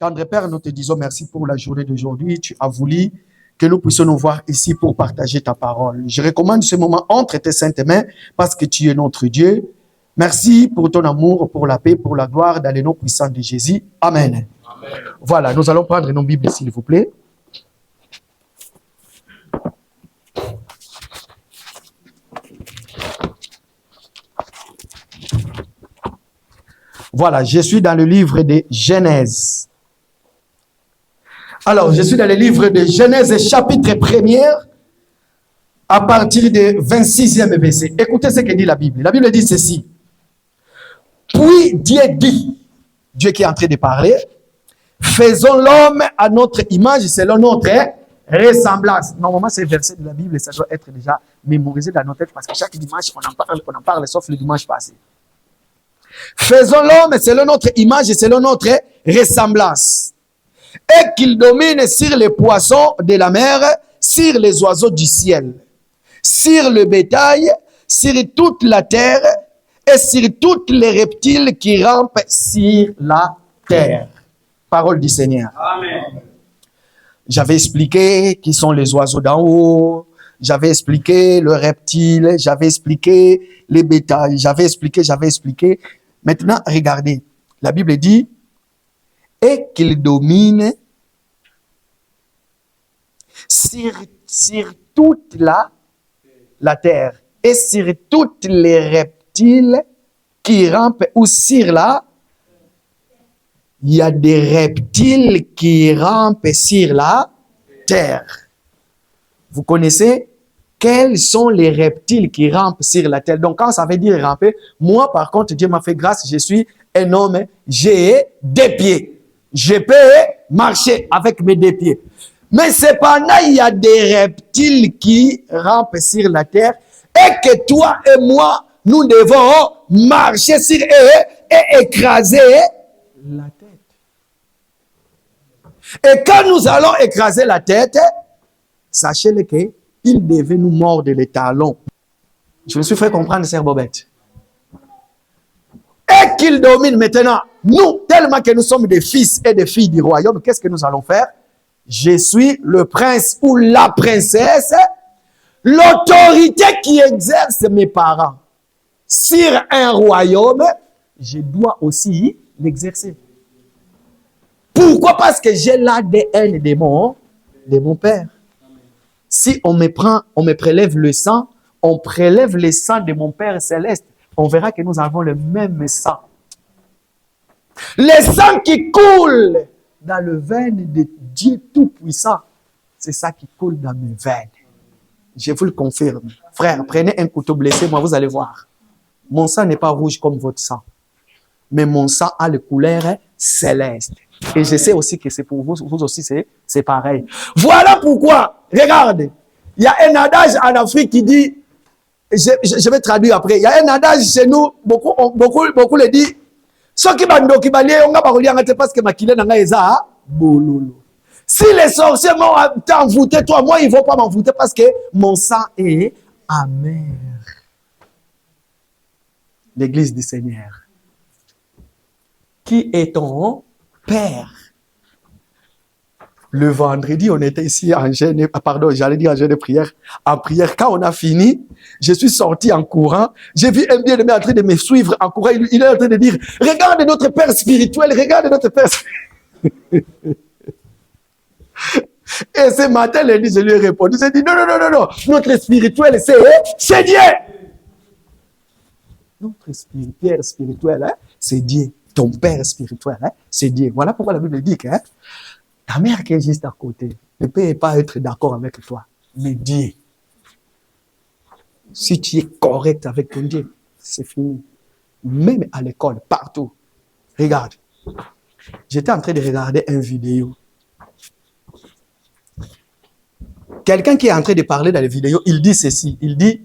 Tendre Père, nous te disons merci pour la journée d'aujourd'hui. Tu as voulu que nous puissions nous voir ici pour partager ta parole. Je recommande ce moment entre tes saintes mains parce que tu es notre Dieu. Merci pour ton amour, pour la paix, pour la gloire dans les noms puissants de Jésus. Amen. Amen. Voilà, nous allons prendre nos Bibles, s'il vous plaît. Voilà, je suis dans le livre de Genèse. Alors, je suis dans le livre de Genèse, chapitre 1er, à partir du 26e verset. Écoutez ce que dit la Bible. La Bible dit ceci. Puis Dieu dit, Dieu qui est en train de parler, faisons l'homme à notre image selon notre ressemblance. Normalement, ces versets de la Bible, ça doit être déjà mémorisé dans nos têtes parce que chaque dimanche, on en parle, sauf le dimanche passé. Faisons l'homme selon notre image et selon notre ressemblance. Et qu'il domine sur les poissons de la mer, sur les oiseaux du ciel, sur le bétail, sur toute la terre et sur tous les reptiles qui rampent sur la terre. Parole du Seigneur. Amen. J'avais expliqué qui sont les oiseaux d'en haut, j'avais expliqué le reptile, j'avais expliqué les bétails, j'avais expliqué. Maintenant, regardez, la Bible dit, et qu'il domine sur toute la terre et sur tous les reptiles qui rampent ou sur la. Il y a des reptiles qui rampent sur la terre. Vous connaissez? Quels sont les reptiles qui rampent sur la terre? Donc, quand ça veut dire ramper, moi, par contre, Dieu m'a fait grâce, je suis un homme, j'ai des pieds. Je peux marcher avec mes deux pieds. Mais cependant, il y a des reptiles qui rampent sur la terre et que toi et moi, nous devons marcher sur eux et écraser la tête. Et quand nous allons écraser la tête, sachez-le qu'il devait nous mordre les talons. Je me suis fait comprendre, Sœur Bobette. Et qu'il domine maintenant. Nous, tellement que nous sommes des fils et des filles du royaume, qu'est-ce que nous allons faire? Je suis le prince ou la princesse, l'autorité qui exerce mes parents. Sur un royaume, je dois aussi l'exercer. Pourquoi? Parce que j'ai l'ADN de mon père. Si on me prélève le sang, on prélève le sang de mon Père céleste. On verra que nous avons le même sang. Le sang qui coule dans le veine de Dieu Tout-Puissant, c'est ça qui coule dans mes veines. Je vous le confirme. Frère, prenez un couteau blessé, moi vous allez voir. Mon sang n'est pas rouge comme votre sang. Mais mon sang a le couleur céleste. Et je sais aussi que c'est pour vous, vous aussi c'est pareil. Voilà pourquoi, regarde, il y a un adage en Afrique qui dit, je vais traduire après, il y a un adage chez nous, beaucoup le disent, ceux qui bando qui balient, on va pas relire parce que ma kile n'a pas bololo. Si les sorciers m'ont envoûté, toi, moi, ils ne vont pas m'envoûter parce que mon sang est amer. L'église du Seigneur. Qui est ton Père? Le vendredi, on était ici en jeûne, j'allais dire en jeûne de prière. En prière, quand on a fini, je suis sorti en courant. J'ai vu un bien-aimé en train de me suivre en courant. Il est en train de dire, regarde notre Père spirituel, regarde notre Père spirituel. Et ce matin, lundi, je lui ai répondu. J'ai dit, non. Notre spirituel, c'est Dieu. Notre Père spirituel, hein, c'est Dieu. Ton Père spirituel, hein, c'est Dieu. Voilà pourquoi la Bible dit que ta mère qui est juste à côté ne peut pas être d'accord avec toi. Mais Dieu, si tu es correct avec ton Dieu, c'est fini. Même à l'école, partout. Regarde. J'étais en train de regarder une vidéo. Quelqu'un qui est en train de parler dans la vidéo, il dit ceci. Il dit,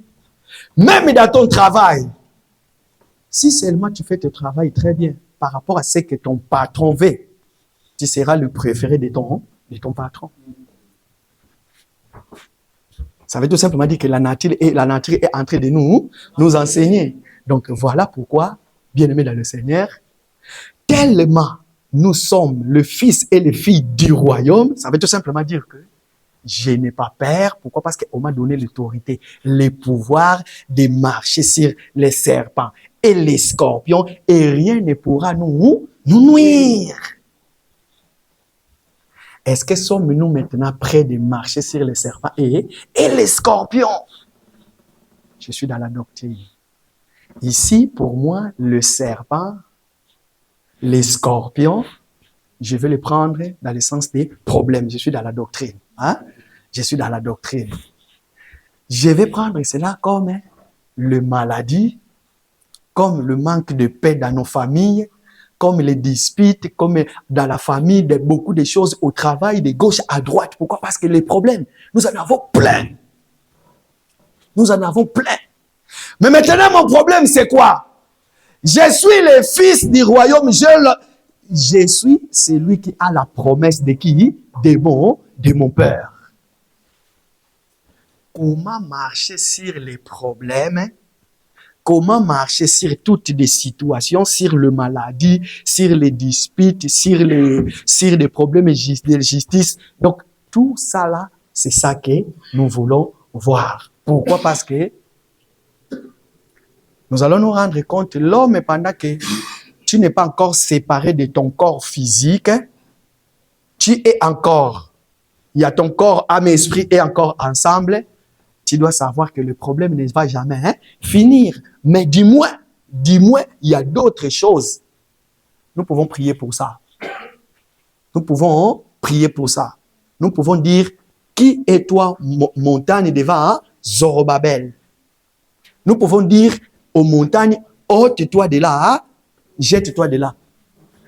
même dans ton travail, si seulement tu fais ton travail très bien par rapport à ce que ton patron veut, tu seras le préféré de ton patron. Ça veut tout simplement dire que la nature est en train de nous enseigner. Donc voilà pourquoi, bien-aimés dans le Seigneur, tellement nous sommes le fils et les filles du royaume, ça veut tout simplement dire que je n'ai pas peur. Pourquoi? Parce qu'on m'a donné l'autorité, le pouvoir de marcher sur les serpents et les scorpions et rien ne pourra nous nuire. Est-ce que sommes-nous maintenant prêts de marcher sur les serpents et les scorpions? Je suis dans la doctrine. Ici, pour moi, le serpent, les scorpions, je vais les prendre dans le sens des problèmes. Je suis dans la doctrine. Hein? Je suis dans la doctrine. Je vais prendre cela comme le maladie, comme le manque de paix dans nos familles, comme les disputes, comme dans la famille, beaucoup de choses au travail, de gauche à droite. Pourquoi? Parce que les problèmes, nous en avons plein. Nous en avons plein. Mais maintenant, mon problème, c'est quoi? Je suis le fils du royaume. Je suis celui qui a la promesse de qui? De mon Père. Comment marcher sur les problèmes? Comment marcher sur toutes les situations, sur les maladies, sur les disputes, sur les problèmes de justice. Donc, tout ça là, c'est ça que nous voulons voir. Pourquoi? Parce que nous allons nous rendre compte, l'homme, pendant que tu n'es pas encore séparé de ton corps physique, tu es encore, il y a ton corps, âme et esprit et encore ensemble, tu dois savoir que le problème ne va jamais finir. Mais dis-moi, il y a d'autres choses. Nous pouvons prier pour ça. Nous pouvons prier pour ça. Nous pouvons dire, qui est toi, montagne devant Zorobabel? Nous pouvons dire aux montagnes, ôte-toi de là, jette-toi de là.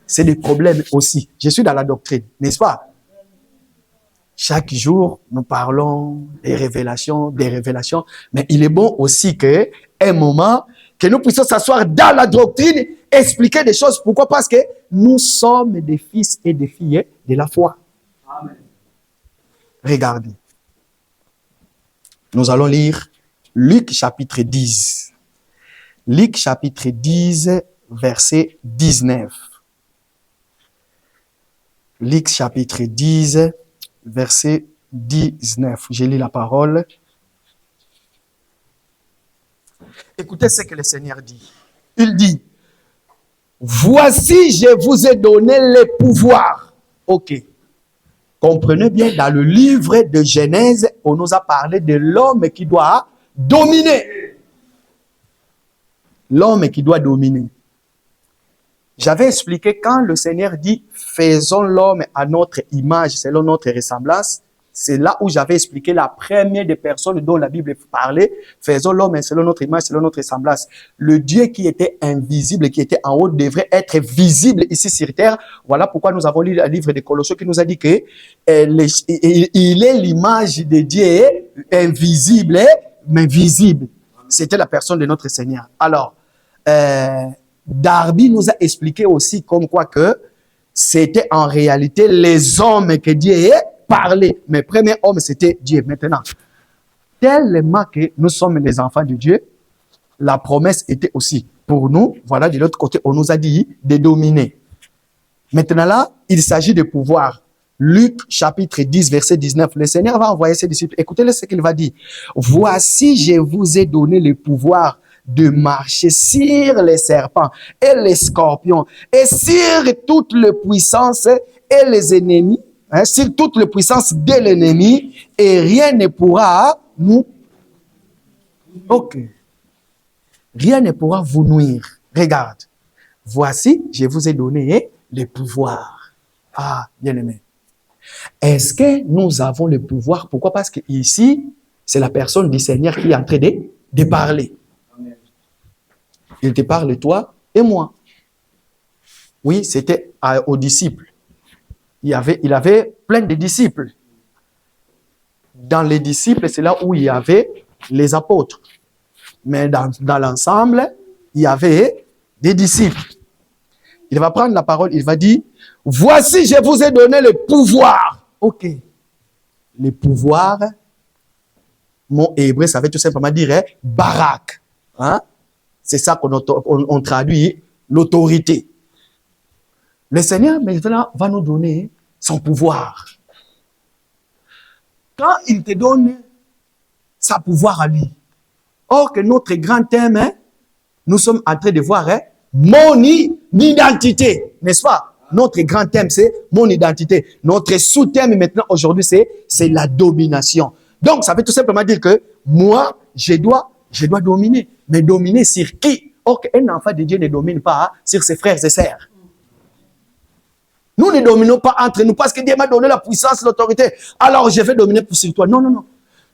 C'est des problèmes aussi. Je suis dans la doctrine, n'est-ce pas? Chaque jour, nous parlons des révélations, mais il est bon aussi qu'à un moment, que nous puissions s'asseoir dans la doctrine, expliquer des choses. Pourquoi? Parce que nous sommes des fils et des filles de la foi. Amen. Regardez. Nous allons lire Luc chapitre 10. Luc chapitre 10, verset 19. Luc chapitre 10, verset 19. Je lis la parole. Écoutez ce que le Seigneur dit. Il dit, voici, je vous ai donné le pouvoir. Ok. Comprenez bien, dans le livre de Genèse, on nous a parlé de l'homme qui doit dominer. L'homme qui doit dominer. J'avais expliqué quand le Seigneur dit « Faisons l'homme à notre image, selon notre ressemblance », c'est là où j'avais expliqué la première des personnes dont la Bible parlait. « Faisons l'homme selon notre image, selon notre ressemblance ». Le Dieu qui était invisible, qui était en haut, devrait être visible ici sur terre. Voilà pourquoi nous avons lu le livre de Colossiens qui nous a dit que il est l'image de Dieu invisible, mais visible. C'était la personne de notre Seigneur. Alors, Darby nous a expliqué aussi comme quoi que c'était en réalité les hommes que Dieu parlait. Mais le premier homme, c'était Dieu. Maintenant, tellement que nous sommes les enfants de Dieu, la promesse était aussi pour nous. Voilà, de l'autre côté, on nous a dit de dominer. Maintenant là, il s'agit de pouvoir. Luc chapitre 10, verset 19. Le Seigneur va envoyer ses disciples. Écoutez ce qu'il va dire. Voici, je vous ai donné le pouvoir de marcher sur les serpents et les scorpions et sur toute la puissance et les ennemis, sur toute la puissance de l'ennemi, et rien ne pourra nous... Ok. Rien ne pourra vous nuire. Regarde. Voici, je vous ai donné le pouvoir. Ah, bien aimé. Est-ce que nous avons le pouvoir? Pourquoi? Parce que ici, c'est la personne du Seigneur qui est en train de parler. Il te parle, toi et moi. Oui, c'était aux disciples. Il avait plein de disciples. Dans les disciples, c'est là où il y avait les apôtres. Mais dans l'ensemble, il y avait des disciples. Il va prendre la parole, il va dire, voici, je vous ai donné le pouvoir. Ok. Le pouvoir, mon hébreu, ça veut tout simplement dire barak. Hein? C'est ça qu'on traduit l'autorité. Le Seigneur, maintenant, va nous donner son pouvoir. Quand il te donne sa pouvoir à lui, or que notre grand thème, nous sommes en train de voir, mon identité, n'est-ce pas? Notre grand thème, c'est mon identité. Notre sous-thème maintenant, aujourd'hui, c'est la domination. Donc, ça veut tout simplement dire que moi, je dois dominer. Mais dominer sur qui? Or qu'un enfant de Dieu ne domine pas sur ses frères et sœurs. Nous ne dominons pas entre nous parce que Dieu m'a donné la puissance, l'autorité. Alors, je vais dominer sur toi. Non, non, non.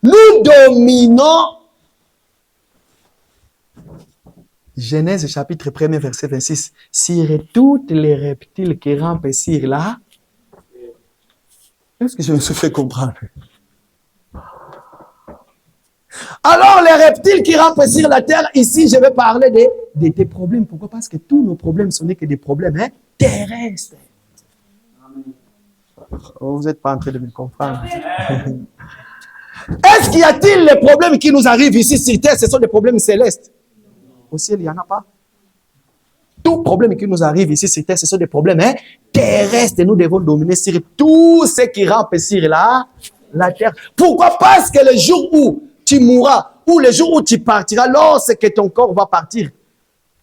Nous dominons. Genèse chapitre 1er, verset 26. Sur toutes les reptiles qui rampent sur là. Est-ce que je me suis fait comprendre? Alors, les reptiles qui rampent sur la terre, ici, je vais parler de tes problèmes. Pourquoi? Parce que tous nos problèmes, ce n'est que des problèmes terrestres. Oh, vous n'êtes pas en train de me comprendre. Est-ce qu'il y a-t-il les problèmes qui nous arrivent ici sur terre? Ce sont des problèmes célestes. Au ciel, il n'y en a pas. Tout problème qui nous arrive ici sur terre, ce sont des problèmes terrestres. Et nous devons dominer sur tout ce qui rampe sur la terre. Pourquoi? Parce que le jour où tu mourras, ou le jour où tu partiras, lorsque ton corps va partir,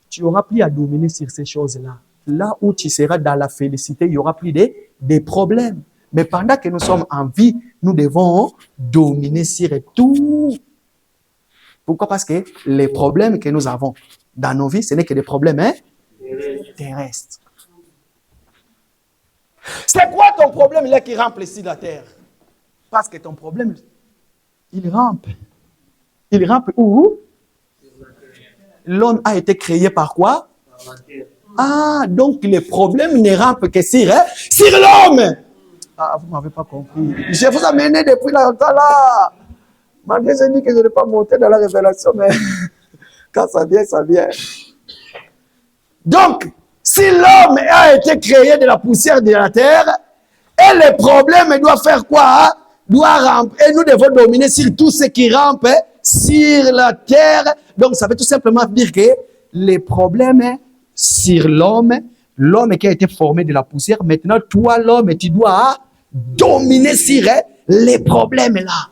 tu n'auras plus à dominer sur ces choses-là. Là où tu seras dans la félicité, il n'y aura plus des problèmes. Mais pendant que nous sommes en vie, nous devons dominer sur tout. Pourquoi? Parce que les problèmes que nous avons dans nos vies, ce n'est que des problèmes terrestres. C'est quoi ton problème là qui rampe ici la terre? Parce que ton problème, il rampe. Il rampe où? L'homme a été créé par quoi? Par la terre. Ah, donc les problèmes ne rampent que sur l'homme. Ah, vous ne m'avez pas compris. Je vous ai amené depuis longtemps là. Malgré j'ai dit que je n'ai pas monté dans la révélation, mais quand ça vient, ça vient. Donc, si l'homme a été créé de la poussière de la terre, et les problèmes doivent faire quoi? Doivent ramper. Et nous devons dominer sur tout ce qui rampe sur la terre. Donc, ça veut tout simplement dire que les problèmes sur l'homme qui a été formé de la poussière, maintenant, toi, l'homme, tu dois dominer sur les problèmes là.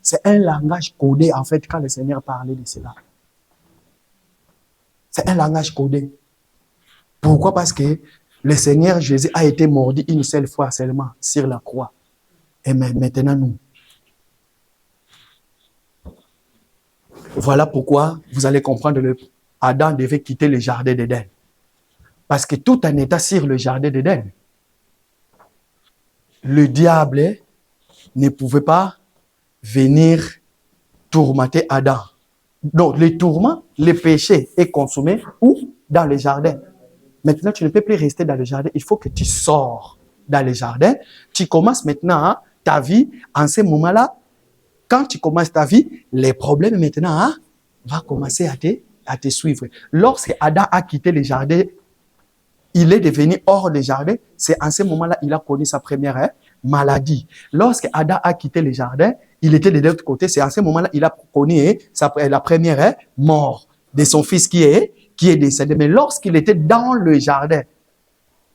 C'est un langage codé, en fait, quand le Seigneur parlait de cela. C'est un langage codé. Pourquoi? Parce que le Seigneur Jésus a été mordu une seule fois seulement sur la croix. Et maintenant, nous. Voilà pourquoi vous allez comprendre que Adam devait quitter le jardin d'Éden. Parce que tout en étant sur le jardin d'Éden, le diable ne pouvait pas venir tourmenter Adam. Donc, le tourment, le péché est consommé où? Dans le jardin. Maintenant, tu ne peux plus rester dans le jardin. Il faut que tu sors dans le jardin. Tu commences maintenant ta vie. En ce moment-là, quand tu commences ta vie, les problèmes maintenant vont commencer à te suivre. Lorsque Adam a quitté le jardin, il est devenu hors du jardin. C'est en ce moment-là qu'il a connu sa première maladie. Lorsque Adam a quitté le jardin, il était de l'autre côté. C'est en ce moment-là qu'il a connu la première mort de son fils qui est décédé. Mais lorsqu'il était dans le jardin,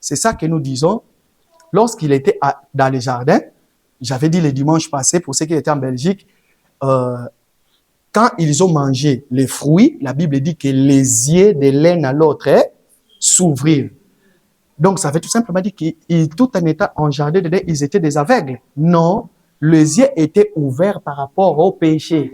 c'est ça que nous disons, lorsqu'il était dans le jardin, j'avais dit le dimanche passé, pour ceux qui étaient en Belgique, quand ils ont mangé les fruits, la Bible dit que les yeux de l'un à l'autre s'ouvrirent. Donc, ça veut tout simplement dire que tout en étant en jardin d'Éden, ils étaient des aveugles. Non, les yeux étaient ouverts par rapport au péché.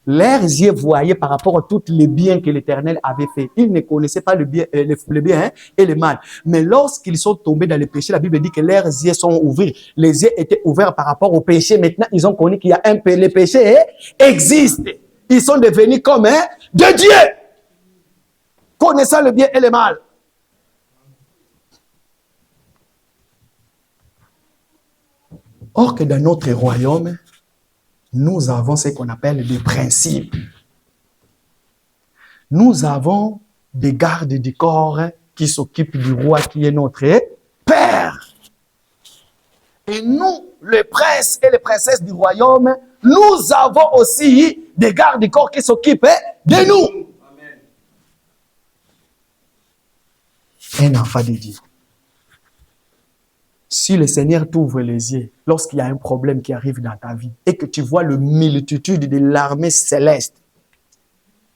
Leurs yeux voyaient par rapport à tous les biens que l'Éternel avait fait. Ils ne connaissaient pas le bien et le mal. Mais lorsqu'ils sont tombés dans le péché, la Bible dit que leurs yeux sont ouverts. Les yeux étaient ouverts par rapport au péché. Maintenant, ils ont connu qu'il y a le péché existe. Ils sont devenus comme de Dieu, connaissant le bien et le mal. Or que dans notre royaume, nous avons ce qu'on appelle des principes. Nous avons des gardes du corps qui s'occupent du roi qui est notre Père. Et nous, les princes et les princesses du royaume, nous avons aussi des gardes du corps qui s'occupent de nous. Amen. un enfant de Dieu. Si le Seigneur t'ouvre les yeux, lorsqu'il y a un problème qui arrive dans ta vie et que tu vois la multitude de l'armée céleste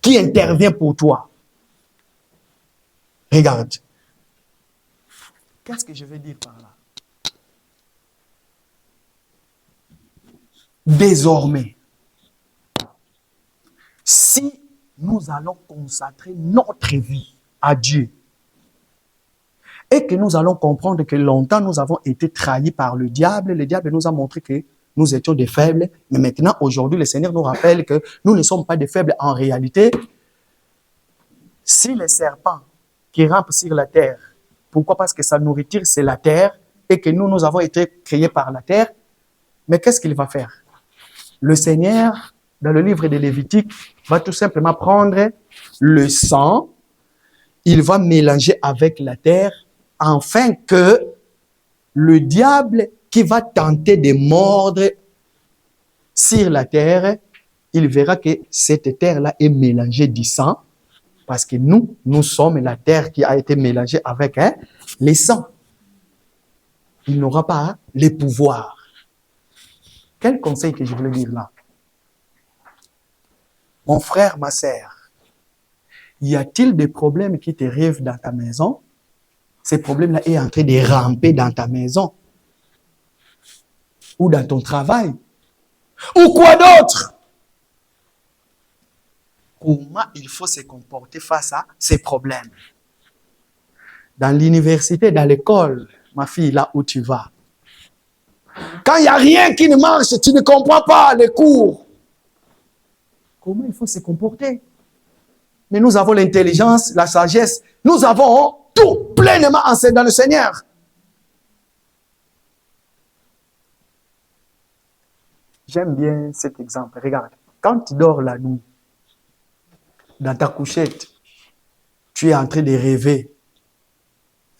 qui intervient pour toi, regarde. Qu'est-ce que je veux dire par là? Désormais, si nous allons consacrer notre vie à Dieu et que nous allons comprendre que longtemps nous avons été trahis par le diable nous a montré que nous étions des faibles, mais maintenant, aujourd'hui, le Seigneur nous rappelle que nous ne sommes pas des faibles en réalité. Si les serpents qui rampent sur la terre, pourquoi? Parce que sa nourriture, c'est la terre et que nous avons été créés par la terre, mais qu'est-ce qu'il va faire? Le Seigneur, dans le livre de Lévitique, va tout simplement prendre le sang, il va mélanger avec la terre, afin que le diable qui va tenter de mordre sur la terre, il verra que cette terre-là est mélangée du sang, parce que nous sommes la terre qui a été mélangée avec les sangs. Il n'aura pas les pouvoirs. Quel conseil que je voulais dire là? Mon frère, ma sœur, y a-t-il des problèmes qui t'arrivent dans ta maison? Ces problèmes-là sont en train de ramper dans ta maison ou dans ton travail ou quoi d'autre? Comment il faut se comporter face à ces problèmes? Dans l'université, dans l'école, ma fille, là où tu vas, quand il n'y a rien qui ne marche, tu ne comprends pas les cours. Comment il faut se comporter? Mais nous avons l'intelligence, la sagesse, nous avons tout pleinement enseigné dans le Seigneur. J'aime bien cet exemple. Regarde, quand tu dors la nuit, dans ta couchette, tu es en train de rêver.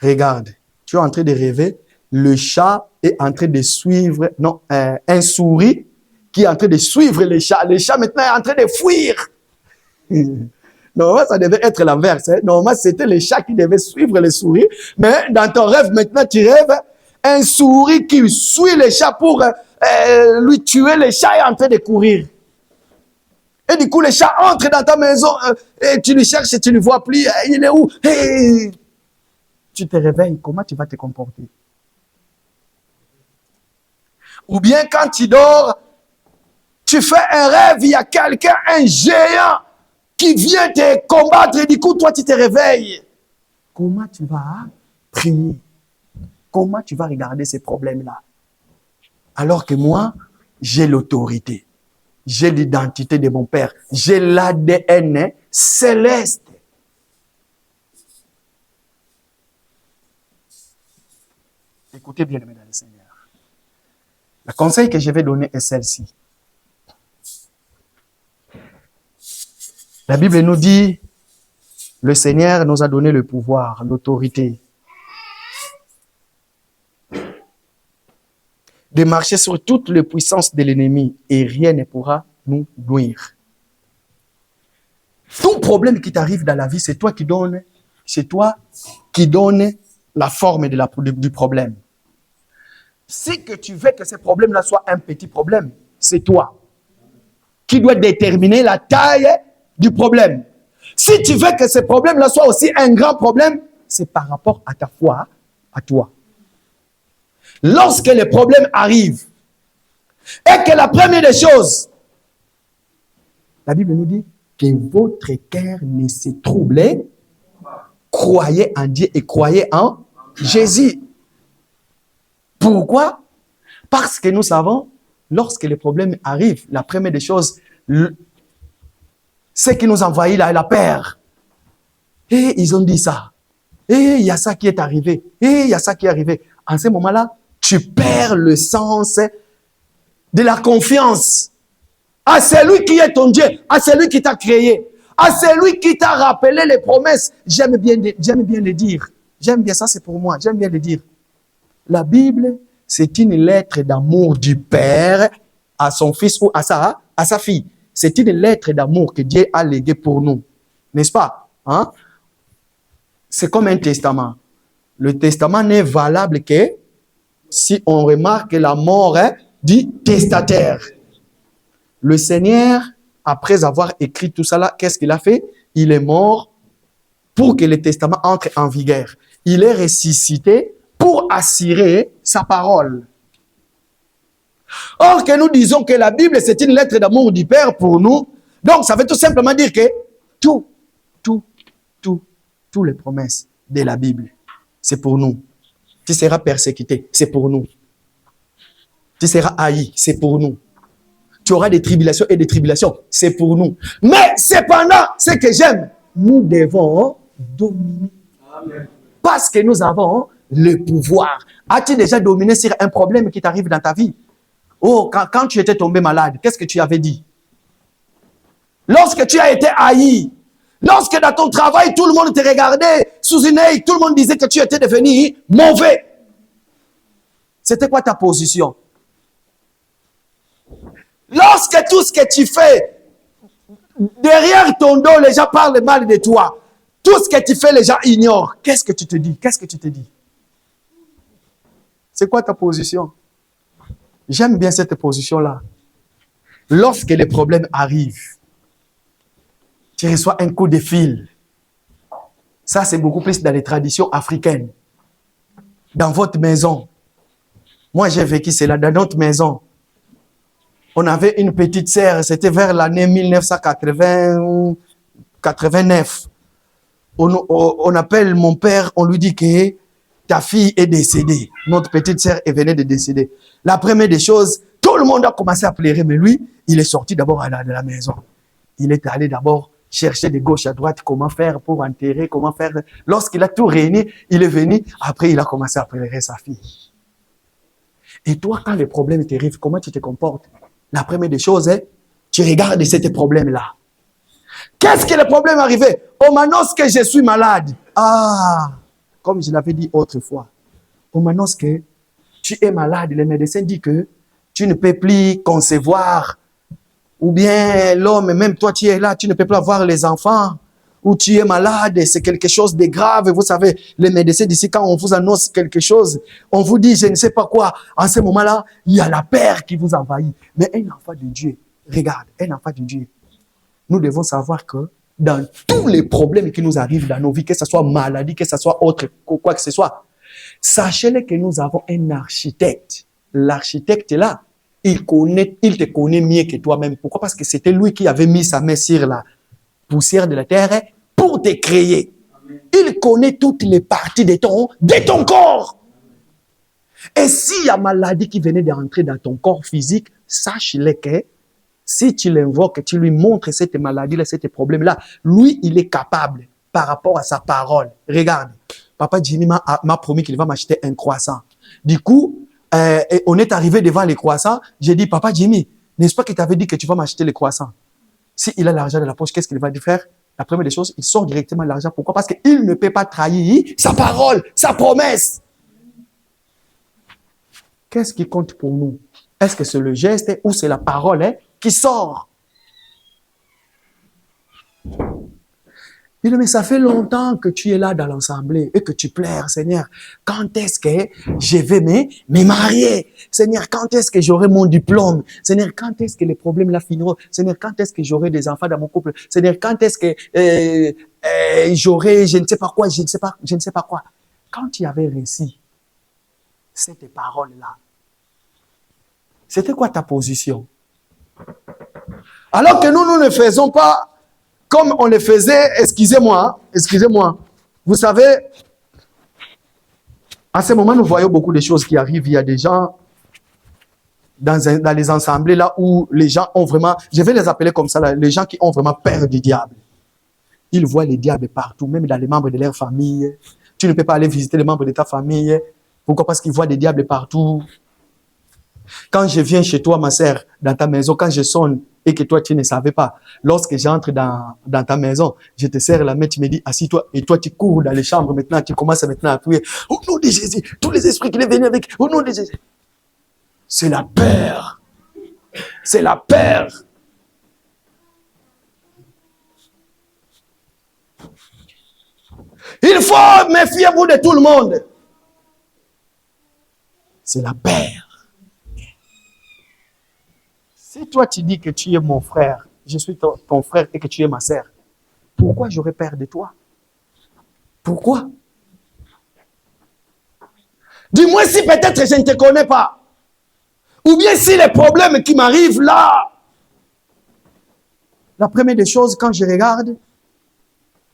Regarde, tu es en train de rêver, le chat est en train de suivre, non, un souris qui est en train de suivre le chat. Le chat maintenant est en train de fuir. Normalement, ça devait être l'inverse. Normalement, c'était le chat qui devait suivre les souris. Mais dans ton rêve, maintenant, tu rêves un souris qui suit le chat pour lui tuer. Le chat est en train de courir. Et du coup, le chat entre dans ta maison et tu le cherches et tu ne le vois plus. Il est où? Hey! Tu te réveilles, comment tu vas te comporter? Ou bien quand tu dors, tu fais un rêve, il y a quelqu'un, un géant, qui vient te combattre et du coup, toi, tu te réveilles. Comment tu vas prier? Comment tu vas regarder ces problèmes-là? Alors que moi, j'ai l'autorité. J'ai l'identité de mon Père. J'ai l'ADN céleste. Écoutez bien, mesdames et seigneurs. Le conseil que je vais donner est celle-ci. La Bible nous dit, le Seigneur nous a donné le pouvoir, l'autorité de marcher sur toutes les puissances de l'ennemi et rien ne pourra nous nuire. Tout problème qui t'arrive dans la vie, c'est toi qui donne la forme du problème. Si que tu veux que ce problème-là soit un petit problème, c'est toi qui dois déterminer la taille du problème. Si tu veux que ce problème-là soit aussi un grand problème, c'est par rapport à ta foi, à toi. Lorsque le problème arrive, et que la première des choses, la Bible nous dit que votre cœur ne se trouble, croyez en Dieu et croyez en Jésus. Pourquoi? Parce que nous savons, lorsque les problèmes arrivent, la première des choses, ce qui nous envahit là, la peur. Et ils ont dit ça. Et il y a ça qui est arrivé. Et il y a ça qui est arrivé. En ce moment-là, tu perds le sens de la confiance à celui qui est ton Dieu, à celui qui t'a créé, à celui qui t'a rappelé les promesses. J'aime bien le dire. J'aime bien ça, c'est pour moi. J'aime bien le dire. La Bible, c'est une lettre d'amour du Père à son fils ou à sa fille. C'est une lettre d'amour que Dieu a léguée pour nous. N'est-ce pas? Hein? C'est comme un testament. Le testament n'est valable que si on remarque la mort du testataire. Le Seigneur, après avoir écrit tout ça là, qu'est-ce qu'il a fait? Il est mort pour que le testament entre en vigueur. Il est ressuscité pour assurer sa parole. Or que nous disons que la Bible, c'est une lettre d'amour du Père pour nous. Donc, ça veut tout simplement dire que toutes les promesses de la Bible, c'est pour nous. Tu seras persécuté, c'est pour nous. Tu seras haï, c'est pour nous. Tu auras des tribulations et des tribulations, c'est pour nous. Mais cependant, ce que j'aime, nous devons dominer. Amen. Parce que nous avons le pouvoir. As-tu déjà dominé sur un problème qui t'arrive dans ta vie? Oh, quand tu étais tombé malade, qu'est-ce que tu avais dit? Lorsque tu as été haï, lorsque dans ton travail, tout le monde te regardait sous une œil, tout le monde disait que tu étais devenu mauvais. C'était quoi ta position? Lorsque tout ce que tu fais, derrière ton dos, les gens parlent mal de toi. Tout ce que tu fais, les gens ignorent. Qu'est-ce que tu te dis? Qu'est-ce que tu te dis? C'est quoi ta position? J'aime bien cette position-là. Lorsque les problèmes arrivent, tu reçois un coup de fil. Ça, c'est beaucoup plus dans les traditions africaines. Dans votre maison. Moi, j'ai vécu cela dans notre maison. On avait une petite sœur, c'était vers l'année 1989. On appelle mon père, on lui dit que ta fille est décédée. Notre petite sœur venait de décéder. La première des choses, tout le monde a commencé à pleurer, mais lui, il est sorti d'abord de la maison. Il est allé d'abord chercher de gauche à droite comment faire pour enterrer, comment faire. Lorsqu'il a tout réuni, il est venu. Après, il a commencé à pleurer sa fille. Et toi, quand les problèmes t'arrivent, comment tu te comportes? La première des choses, tu regardes ces problèmes-là. Qu'est-ce que le problème arrivé? On m'annonce que je suis malade. Ah, comme je l'avais dit autrefois. On m'annonce que tu es malade. Le médecin dit que tu ne peux plus concevoir. Ou bien l'homme, même toi tu es là, tu ne peux plus avoir les enfants. Ou tu es malade, c'est quelque chose de grave. Vous savez, les médecins d'ici, quand on vous annonce quelque chose, on vous dit, je ne sais pas quoi. En ce moment-là, il y a la peur qui vous envahit. Mais un enfant de Dieu, regarde, un enfant de Dieu, nous devons savoir que dans tous les problèmes qui nous arrivent dans nos vies, que ce soit maladie, que ce soit autre, quoi que ce soit, sachez-le que nous avons un architecte. L'architecte là, il te connaît mieux que toi-même. Pourquoi? Parce que c'était lui qui avait mis sa main sur la poussière de la terre pour te créer. Il connaît toutes les parties de ton corps. Et s'il y a maladie qui venait d'entrer dans ton corps physique, sache-le que si tu l'invoques, tu lui montres cette maladie-là, ces problèmes-là, lui, il est capable par rapport à sa parole. Regarde, Papa Jimmy m'a promis qu'il va m'acheter un croissant. Du coup, on est arrivé devant les croissants. J'ai dit, Papa Jimmy, n'est-ce pas qu'il t'avait dit que tu vas m'acheter les croissants? S'il a l'argent dans la poche, qu'est-ce qu'il va faire? La première des choses, il sort directement l'argent. Pourquoi? Parce qu'il ne peut pas trahir sa parole, sa promesse. Qu'est-ce qui compte pour nous? Est-ce que c'est le geste ou c'est la parole qui sort? Il dit, mais ça fait longtemps que tu es là dans l'assemblée et que tu pleures, Seigneur. Quand est-ce que je vais me marier? Seigneur, quand est-ce que j'aurai mon diplôme? Seigneur, quand est-ce que les problèmes là finiront? Seigneur, quand est-ce que j'aurai des enfants dans mon couple? Seigneur, quand est-ce que j'aurai, je ne sais pas quoi, je ne sais pas quoi. Quand tu avais réussi cette parole-là, c'était quoi ta position? Alors que nous ne faisons pas comme on le faisait, excusez-moi. Vous savez, à ce moment, nous voyons beaucoup de choses qui arrivent. Il y a des gens dans les assemblées là où les gens ont vraiment, je vais les appeler comme ça, là, les gens qui ont vraiment peur du diable. Ils voient les diables partout, même dans les membres de leur famille. Tu ne peux pas aller visiter les membres de ta famille. Pourquoi? Parce qu'ils voient des diables partout. Quand je viens chez toi, ma sœur, dans ta maison, quand je sonne et que toi, tu ne savais pas, lorsque j'entre dans ta maison, je te serre la main, tu me dis, assis-toi, et toi, tu cours dans les chambres maintenant, tu commences maintenant à prier, au nom de Jésus, tous les esprits qui sont venus avec, au nom de Jésus. C'est la peur. C'est la peur. Il faut méfier-vous de tout le monde. C'est la paire. Si toi tu dis que tu es mon frère, je suis ton frère et que tu es ma sœur, pourquoi j'aurais peur de toi? Pourquoi? Dis-moi si peut-être je ne te connais pas. Ou bien si les problèmes qui m'arrivent là. La première des choses, quand je regarde,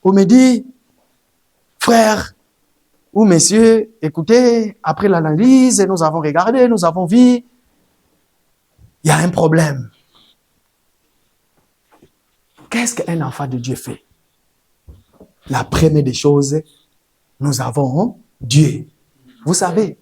on me dit, frère ou messieurs, écoutez, après l'analyse, nous avons regardé, nous avons vu, il y a un problème. Qu'est-ce qu'un enfant de Dieu fait? La première des choses, nous avons Dieu. Vous savez,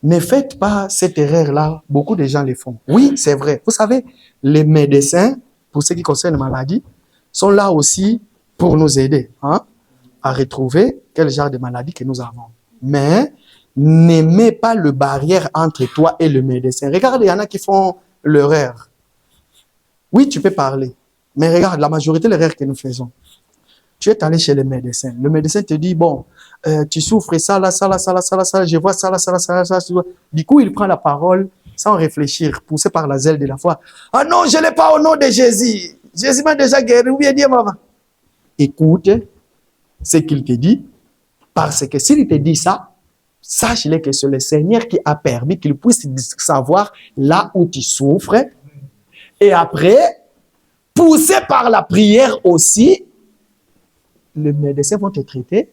ne faites pas cette erreur-là. Beaucoup de gens le font. Oui, c'est vrai. Vous savez, les médecins, pour ce qui concerne la maladie, sont là aussi pour nous aider à retrouver quel genre de maladie que nous avons. Mais ne mets pas le barrière entre toi et le médecin. Regarde, il y en a qui font l'erreur. Oui, tu peux parler. Mais regarde, la majorité de l'erreur que nous faisons. Tu es allé chez le médecin. Le médecin te dit, bon, tu souffres ça, là, ça, là, ça, là, ça, là, ça, je vois ça, là, ça, là, ça, là, ça. Du coup, il prend la parole sans réfléchir, poussé par la zèle de la foi. Ah non, je ne l'ai pas au nom de Jésus. Jésus m'a déjà guéri. Ou bien dit, maman. Écoute ce qu'il te dit, parce que s'il te dit ça, sache-le que c'est le Seigneur qui a permis qu'il puisse savoir là où tu souffres. Et après, poussé par la prière aussi, les médecins vont te traiter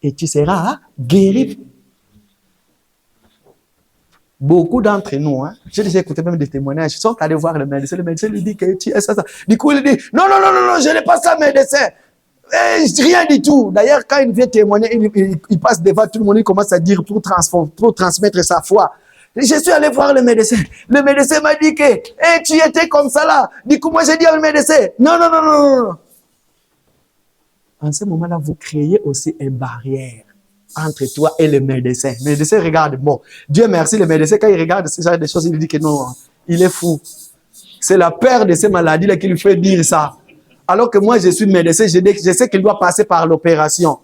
et tu seras guéri. Beaucoup d'entre nous, j'ai déjà écouté même des témoignages, ils sont allés voir le médecin lui dit que tu es ça. Du coup, il dit, non, je n'ai pas ça, médecin. Rien du tout. D'ailleurs, quand il vient témoigner, il passe devant tout le monde, il commence à dire pour transmettre sa foi. Je suis allé voir le médecin. Le médecin m'a dit que tu étais comme ça là. Du coup, moi, j'ai dit au médecin, non. En ce moment-là, vous créez aussi une barrière entre toi et le médecin. Le médecin regarde, bon, Dieu merci, le médecin, quand il regarde ce genre de choses, il dit que non, il est fou. C'est la peur de ces maladies-là qui lui fait dire ça. Alors que moi, je suis médecin, je sais qu'il doit passer par l'opération.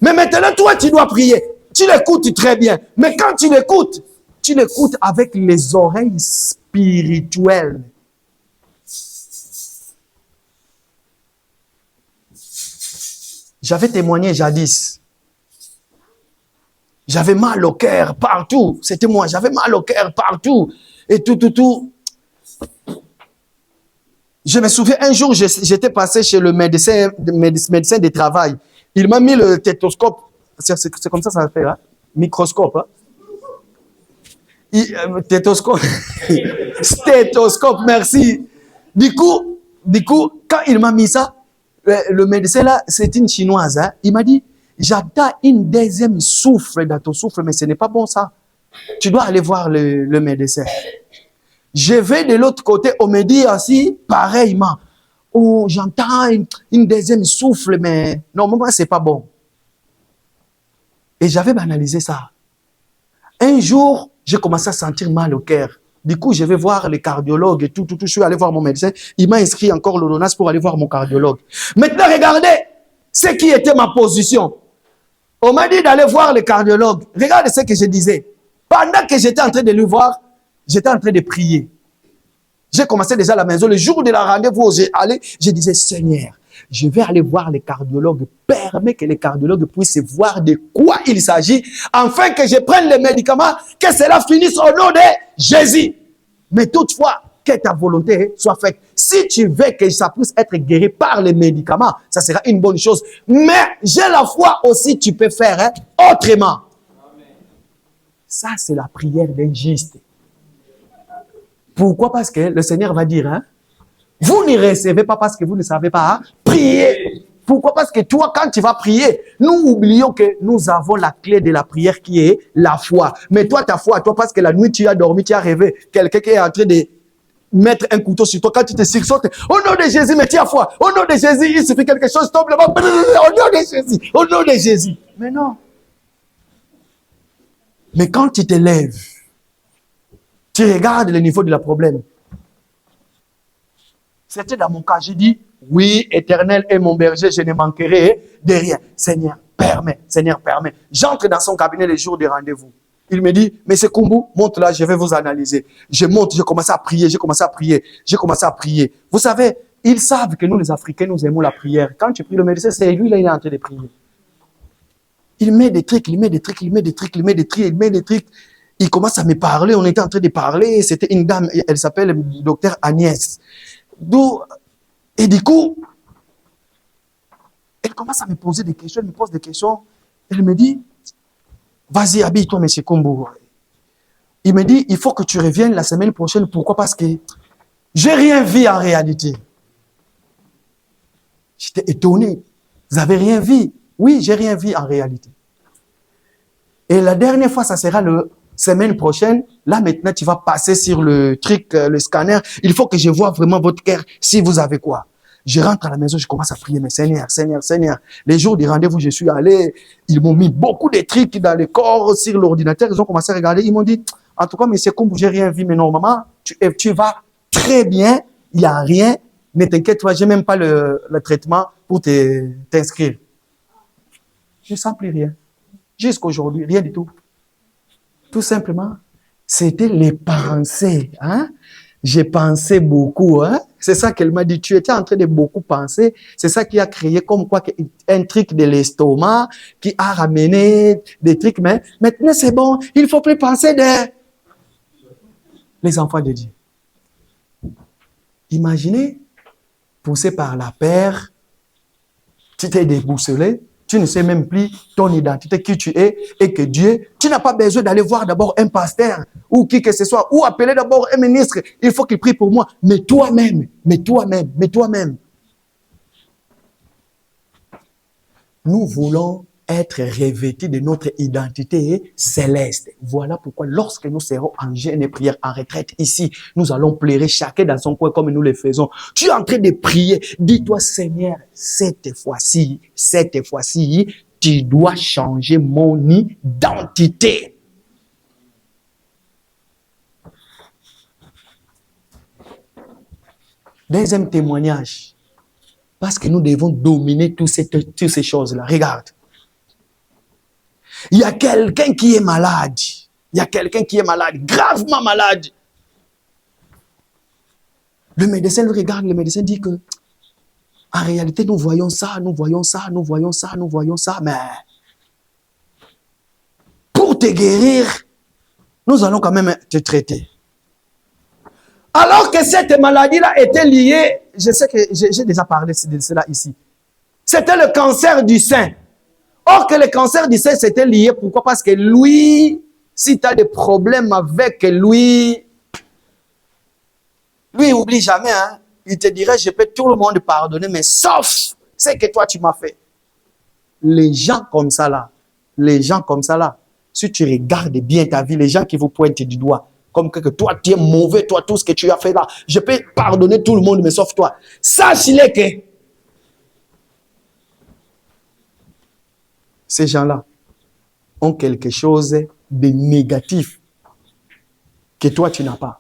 Mais maintenant, toi, tu dois prier. Tu l'écoutes très bien. Mais quand tu l'écoutes avec les oreilles spirituelles. J'avais témoigné jadis. J'avais mal au cœur partout. C'était moi, j'avais mal au cœur partout. Et tout. Je me souviens, un jour, j'étais passé chez le médecin du travail. Il m'a mis le stéthoscope. C'est comme ça s'appelle, hein? Microscope. Hein? Stéthoscope, merci. Du coup, quand il m'a mis ça, le médecin là, c'est une chinoise. Hein? Il m'a dit, j'attends une deuxième souffle dans ton souffle, mais ce n'est pas bon ça. Tu dois aller voir le médecin. Je vais de l'autre côté, on me dit aussi pareillement. Oh, j'entends une deuxième souffle, mais normalement, c'est pas bon. Et j'avais banalisé ça. Un jour, j'ai commencé à sentir mal au cœur. Du coup, je vais voir les cardiologues et tout. Je suis allé voir mon médecin. Il m'a inscrit encore l'ordonnance pour aller voir mon cardiologue. Maintenant, regardez ce qui était ma position. On m'a dit d'aller voir le cardiologue. Regardez ce que je disais. Pendant que j'étais en train de le voir, j'étais en train de prier. J'ai commencé déjà à la maison. Le jour de la rendez-vous où j'ai allé, je disais, Seigneur, je vais aller voir les cardiologues. Permets que les cardiologues puissent voir de quoi il s'agit, afin que je prenne les médicaments, que cela finisse au nom de Jésus. Mais toutefois, que ta volonté soit faite. Si tu veux que ça puisse être guéri par les médicaments, ça sera une bonne chose. Mais j'ai la foi aussi, tu peux faire autrement. Amen. Ça, c'est la prière d'un juste. Pourquoi? Parce que le Seigneur va dire, vous ne recevez pas parce que vous ne savez pas prier. Pourquoi? Parce que toi, quand tu vas prier, nous oublions que nous avons la clé de la prière qui est la foi. Mais toi, ta foi, toi, parce que la nuit, tu as dormi, tu as rêvé, quelqu'un qui est en train de mettre un couteau sur toi, quand tu te sursautes, au nom de Jésus, mais tu as foi. Au nom de Jésus, il suffit quelque chose, tombe là-bas, au nom de Jésus, au nom de Jésus. Mais non. Mais quand tu te lèves, tu regardes le niveau de la problème. C'était dans mon cas, j'ai dit, oui, Éternel est mon berger, je ne manquerai de rien. Seigneur, permet, Seigneur, permet. J'entre dans son cabinet les jours des rendez-vous. Il me dit, mais c'est Kumbu, monte là, je vais vous analyser. Je monte, je commence à prier, j'ai commencé à prier. Vous savez, ils savent que nous, les Africains, nous aimons la prière. Quand tu pries le médecin, c'est lui, là, il est en train de prier. Il met des trucs. Il commence à me parler, on était en train de parler. C'était une dame, elle s'appelle docteur Agnès. Et du coup, elle commence à me poser des questions, elle me pose des questions. Elle me dit, vas-y, habille-toi, monsieur Kumbu. Il me dit, il faut que tu reviennes la semaine prochaine. Pourquoi? Parce que j'ai rien vu en réalité. J'étais étonné. Vous n'avez rien vu? Oui, j'ai rien vu en réalité. Et la dernière fois, ça sera la semaine prochaine. Là, maintenant, tu vas passer sur le truc, le scanner. Il faut que je vois vraiment votre cœur, si vous avez quoi. Je rentre à la maison, je commence à prier, mais Seigneur, Seigneur, Seigneur. Les jours du rendez-vous, je suis allé, ils m'ont mis beaucoup de trucs dans le corps, sur l'ordinateur, ils ont commencé à regarder, ils m'ont dit, en tout cas, monsieur Kumbu, j'ai rien vu, mais normalement, tu vas très bien, il n'y a rien, ne t'inquiète pas, j'ai même pas le traitement pour t'inscrire. Je ne sens plus rien. Jusqu'à aujourd'hui, rien du tout. Tout simplement, c'était les pensées, hein. J'ai pensé beaucoup, hein. C'est ça qu'elle m'a dit. Tu étais en train de beaucoup penser. C'est ça qui a créé comme quoi un truc de l'estomac qui a ramené des trucs. Mais maintenant, c'est bon. Il ne faut plus penser les enfants de Dieu. Imaginez, poussé par la peur, tu t'es déboussolé. Tu ne sais même plus ton identité, qui tu es, et que Dieu, tu n'as pas besoin d'aller voir d'abord un pasteur, ou qui que ce soit, ou appeler d'abord un ministre. Il faut qu'il prie pour moi. Mais toi-même. Nous voulons être revêtus de notre identité céleste. Voilà pourquoi lorsque nous serons en jeûne et prière, en retraite ici, nous allons pleurer chacun dans son coin comme nous le faisons. Tu es en train de prier. Dis-toi, Seigneur, cette fois-ci, tu dois changer mon identité. Deuxième témoignage. Parce que nous devons dominer toutes ces choses-là. Regarde. Il y a quelqu'un qui est malade. Gravement malade. Le médecin le regarde, le médecin dit que, en réalité, nous voyons ça, mais pour te guérir, nous allons quand même te traiter. Alors que cette maladie-là était liée, je sais que j'ai déjà parlé de cela ici, c'était le cancer du sein. Or que le cancer du sein, c'était lié. Pourquoi? Parce que lui, si tu as des problèmes avec lui, oublie jamais, hein, il te dirait, je peux tout le monde pardonner, mais sauf ce que toi, tu m'as fait. Les gens comme ça là, si tu regardes bien ta vie, les gens qui vous pointent du doigt, comme que toi, tu es mauvais, toi, tout ce que tu as fait là, je peux pardonner tout le monde, mais sauf toi. Sache-le que ces gens-là ont quelque chose de négatif que toi, tu n'as pas.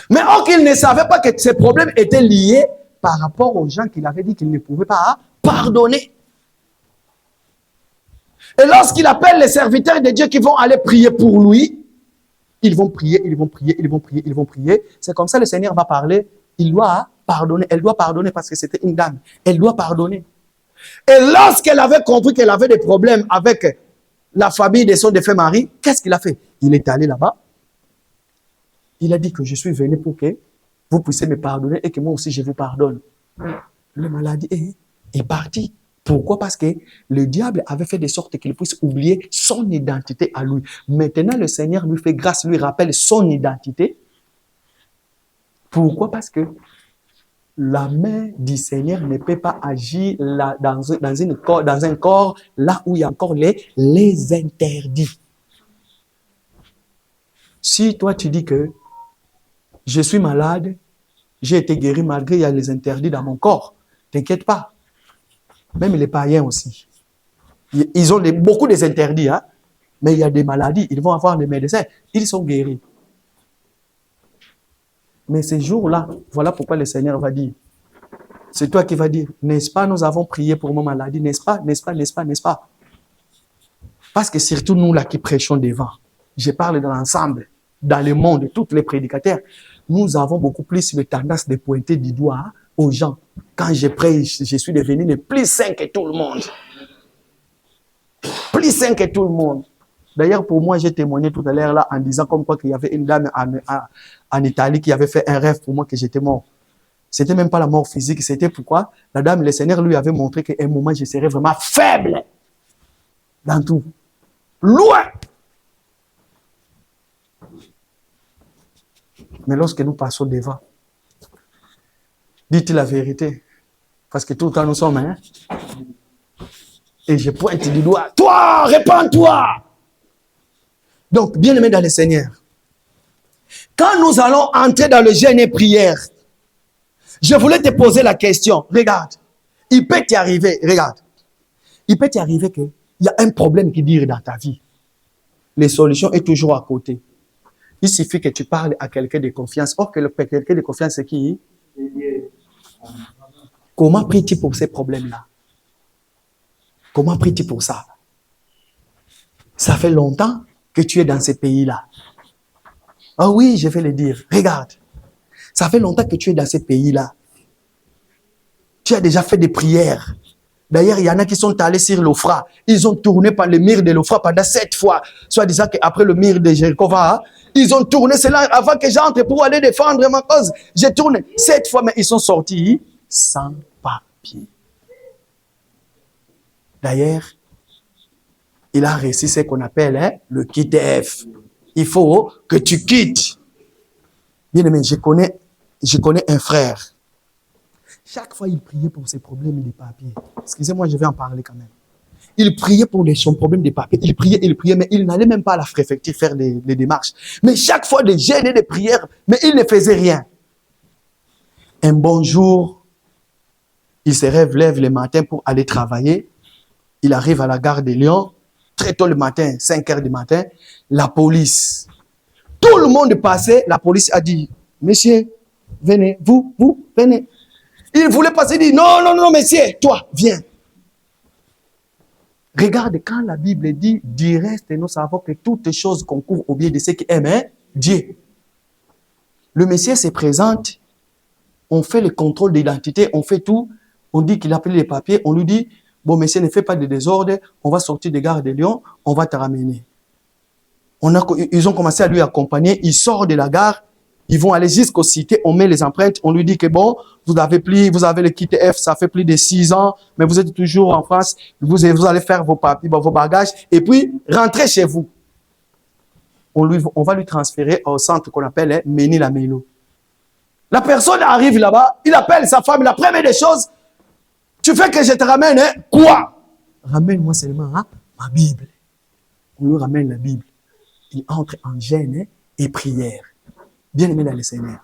Mais or qu'ils ne savaient pas que ces problèmes étaient liés par rapport aux gens qu'il avait dit qu'ils ne pouvaient pas pardonner. Et lorsqu'il appelle les serviteurs de Dieu qui vont aller prier pour lui, ils vont prier. C'est comme ça le Seigneur va parler. Il doit pardonner. Elle doit pardonner parce que c'était une dame. Elle doit pardonner. Et lorsqu'elle avait compris qu'elle avait des problèmes avec la famille de son défunt mari, qu'est-ce qu'il a fait? Il est allé là-bas. Il a dit que je suis venu pour que vous puissiez me pardonner et que moi aussi je vous pardonne. Le malade est parti. Pourquoi? Parce que le diable avait fait de sorte qu'il puisse oublier son identité à lui. Maintenant, le Seigneur lui fait grâce, lui rappelle son identité. Pourquoi? Parce que la main du Seigneur ne peut pas agir là, dans un corps là où il y a encore les interdits. Si toi tu dis que je suis malade, j'ai été guéri malgré il y a les interdits dans mon corps, t'inquiète pas. Même les païens aussi. Ils ont beaucoup des interdits, hein? Mais il y a des maladies, ils vont avoir des médecins, ils sont guéris. Mais ces jours-là, voilà pourquoi le Seigneur va dire, C'est toi qui vas dire, n'est-ce pas, nous avons prié pour mon maladie, n'est-ce pas, n'est-ce pas, n'est-ce pas, n'est-ce pas. Parce que surtout nous là qui prêchons devant, je parle dans l'ensemble, dans le monde, tous les prédicateurs, nous avons beaucoup plus de tendance de pointer du doigt aux gens. Quand je prêche, je suis devenu le plus saint que tout le monde. Plus saint que tout le monde. D'ailleurs, pour moi, j'ai témoigné tout à l'heure là en disant comme quoi qu'il y avait une dame en Italie qui avait fait un rêve pour moi que j'étais mort. C'était même pas la mort physique, c'était pourquoi la dame, le Seigneur lui avait montré qu'à un moment, je serais vraiment faible dans tout. Loin. Mais lorsque nous passons devant, dites la vérité. Parce que tout le temps nous sommes, hein. Et je pointe du doigt. Toi, répands-toi. Donc, bien aimé dans le Seigneur, quand nous allons entrer dans le jeûne et prière, je voulais te poser la question. Regarde, il peut t'y arriver, regarde. Il peut t'y arriver qu'il y a un problème qui dure dans ta vie. Les solutions sont toujours à côté. Il suffit que tu parles à quelqu'un de confiance. Or, quelqu'un de confiance, c'est qui? Comment pries-tu pour ces problèmes-là? Comment pries-tu pour ça? Ça fait longtemps que tu es dans ces pays-là. Ah oui, je vais le dire. Regarde. Ça fait longtemps que tu es dans ces pays-là. Tu as déjà fait des prières. D'ailleurs, il y en a qui sont allés sur l'Ophra. Ils ont tourné par le mur de l'Ophra pendant 7 fois. Soit disant qu'après le mur de Jéricho, ils ont tourné cela avant que j'entre pour aller défendre ma cause. J'ai tourné 7 fois, mais ils sont sortis sans papier. D'ailleurs, il a réussi ce qu'on appelle le quitte-F. Il faut que tu quittes. Bien aimé, je connais un frère. Chaque fois, il priait pour ses problèmes de papier. Excusez-moi, je vais en parler quand même. Il priait pour son problème de papier. Il priait, mais il n'allait même pas à la préfecture faire les démarches. Mais chaque fois, des jeûnes et des prières, mais il ne faisait rien. Un bon jour, il se lève le matin pour aller travailler. Il arrive à la gare de Lyon, très tôt le matin, 5 heures du matin. La police, tout le monde passait. La police a dit, monsieur, venez, vous, venez. Il voulait passer, il dit, non, monsieur, toi, viens. Regarde, quand la Bible dit, du reste, nous savons que toutes les choses concourent au bien de ceux qui aiment Dieu. Le Messie se présente, on fait le contrôle d'identité, on fait tout, on dit qu'il a pris les papiers, on lui dit, bon, monsieur, ne fais pas de désordre, on va sortir des gares de Lyon, on va te ramener. Ils ont commencé à lui accompagner, il sort de la gare, ils vont aller jusqu'aux cités, on met les empreintes, on lui dit que bon, vous avez le quitte F, ça fait plus de 6 ans, mais vous êtes toujours en France, vous allez faire vos papiers, vos bagages, et puis rentrez chez vous. On va lui transférer au centre qu'on appelle Ménil-la-Mélo. La personne arrive là-bas, il appelle sa femme, la première des choses, tu fais que je te ramène, quoi? Ramène-moi seulement ma Bible. On lui ramène la Bible. Il entre en jeûne et prière. Bien aimé dans le Seigneur.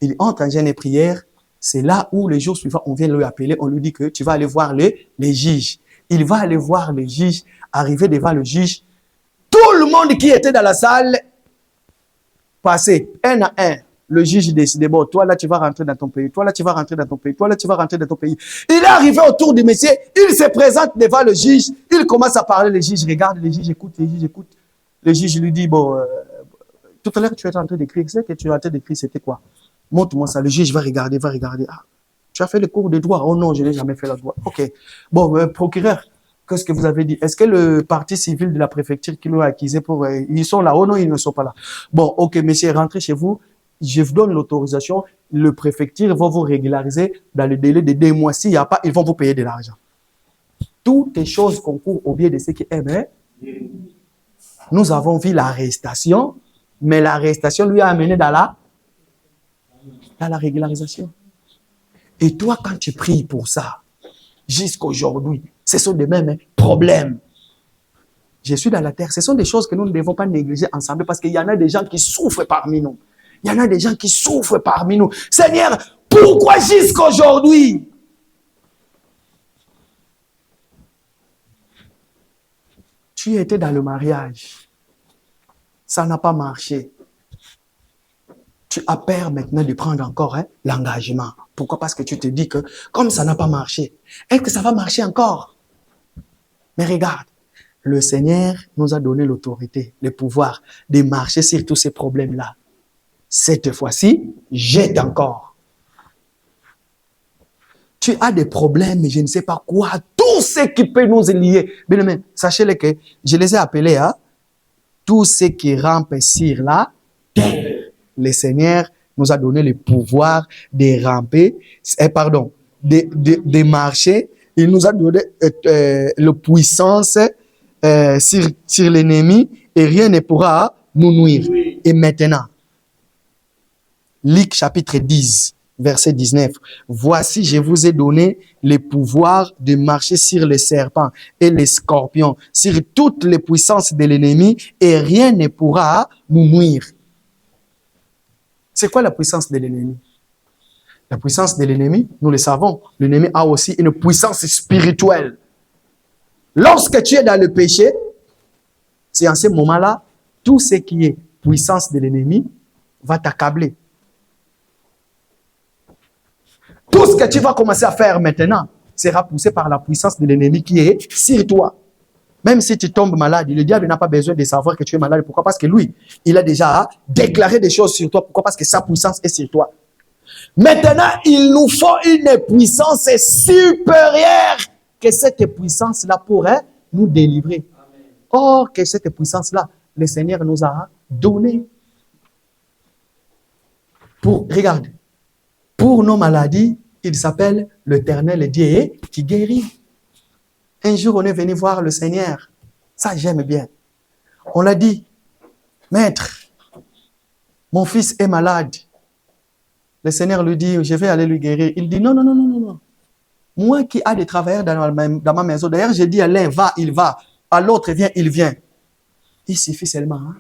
Il entre en jeûne et prière. C'est là où les jours suivants, on vient lui appeler, on lui dit que tu vas aller voir les juges. Il va aller voir les juges, arriver devant le juge. Tout le monde qui était dans la salle, passé un à un. Le juge décide, bon, toi là tu vas rentrer dans ton pays, toi là tu vas rentrer dans ton pays, toi là tu vas rentrer dans ton pays. Il est arrivé autour du monsieur, il se présente devant le juge, il commence à parler, le juge regarde, le juge écoute, le juge écoute. Le juge lui dit, bon, tout à l'heure tu étais en train d'écrire, c'est que tu es en train d'écrire, c'était quoi? Montre-moi ça. Le juge va regarder. Ah, tu as fait le cours de droit? Oh non, je n'ai jamais fait le droit. Ok. Bon, procureur, qu'est-ce que vous avez dit? Est-ce que le parti civil de la préfecture qui nous a accusé pour... ils sont là? Oh non, ils ne sont pas là. Bon, ok, monsieur, rentrez chez vous. Je vous donne l'autorisation. Le préfecture va vous régulariser dans le délai de 2 mois. S'il n'y a pas, ils vont vous payer de l'argent. Toutes les choses concourent au bien de ceux qui aiment. Nous avons vu l'arrestation, mais l'arrestation lui a amené dans la régularisation. Et toi, quand tu pries pour ça, jusqu'aujourd'hui, ce sont des mêmes problèmes. Je suis dans la terre. Ce sont des choses que nous ne devons pas négliger ensemble parce qu'il y en a des gens qui souffrent parmi nous. Il y en a des gens qui souffrent parmi nous. Seigneur, pourquoi jusqu'aujourd'hui? Tu étais dans le mariage. Ça n'a pas marché. Tu as peur maintenant de prendre encore l'engagement. Pourquoi? Parce que tu te dis que comme ça n'a pas marché, est-ce que ça va marcher encore? Mais regarde, le Seigneur nous a donné l'autorité, le pouvoir de marcher sur tous ces problèmes-là. Cette fois-ci, jette encore. Tu as des problèmes, mais je ne sais pas quoi. Tout ce qui peut nous lier. Bien aimé, sachez-le que je les ai appelés, tous ceux qui rampent sur la terre. Le Seigneur nous a donné le pouvoir de ramper, de marcher. Il nous a donné la puissance sur l'ennemi et rien ne pourra nous nuire. Oui. Et maintenant, Luc chapitre 10, verset 19. Voici, je vous ai donné le pouvoir de marcher sur les serpents et les scorpions, sur toutes les puissances de l'ennemi et rien ne pourra nous nuire. C'est quoi la puissance de l'ennemi? La puissance de l'ennemi, nous le savons, l'ennemi a aussi une puissance spirituelle. Lorsque tu es dans le péché, c'est en ce moment-là, tout ce qui est puissance de l'ennemi va t'accabler. Tout ce que tu vas commencer à faire maintenant sera poussé par la puissance de l'ennemi qui est sur toi. Même si tu tombes malade, le diable n'a pas besoin de savoir que tu es malade. Pourquoi? Parce que lui, il a déjà déclaré des choses sur toi. Pourquoi? Parce que sa puissance est sur toi. Maintenant, il nous faut une puissance supérieure que cette puissance-là pourrait nous délivrer. Or, que cette puissance-là, le Seigneur nous a donné. Regarde, pour nos maladies, il s'appelle l'Éternel Dieu qui guérit. Un jour, on est venu voir le Seigneur. Ça, j'aime bien. On l'a dit, Maître, mon fils est malade. Le Seigneur lui dit, je vais aller lui guérir. Il dit, non, non, non, non, non, non. Moi qui ai des travailleurs dans ma maison, d'ailleurs, j'ai dit à l'un, va, il va. À l'autre, viens, il vient. Il suffit seulement.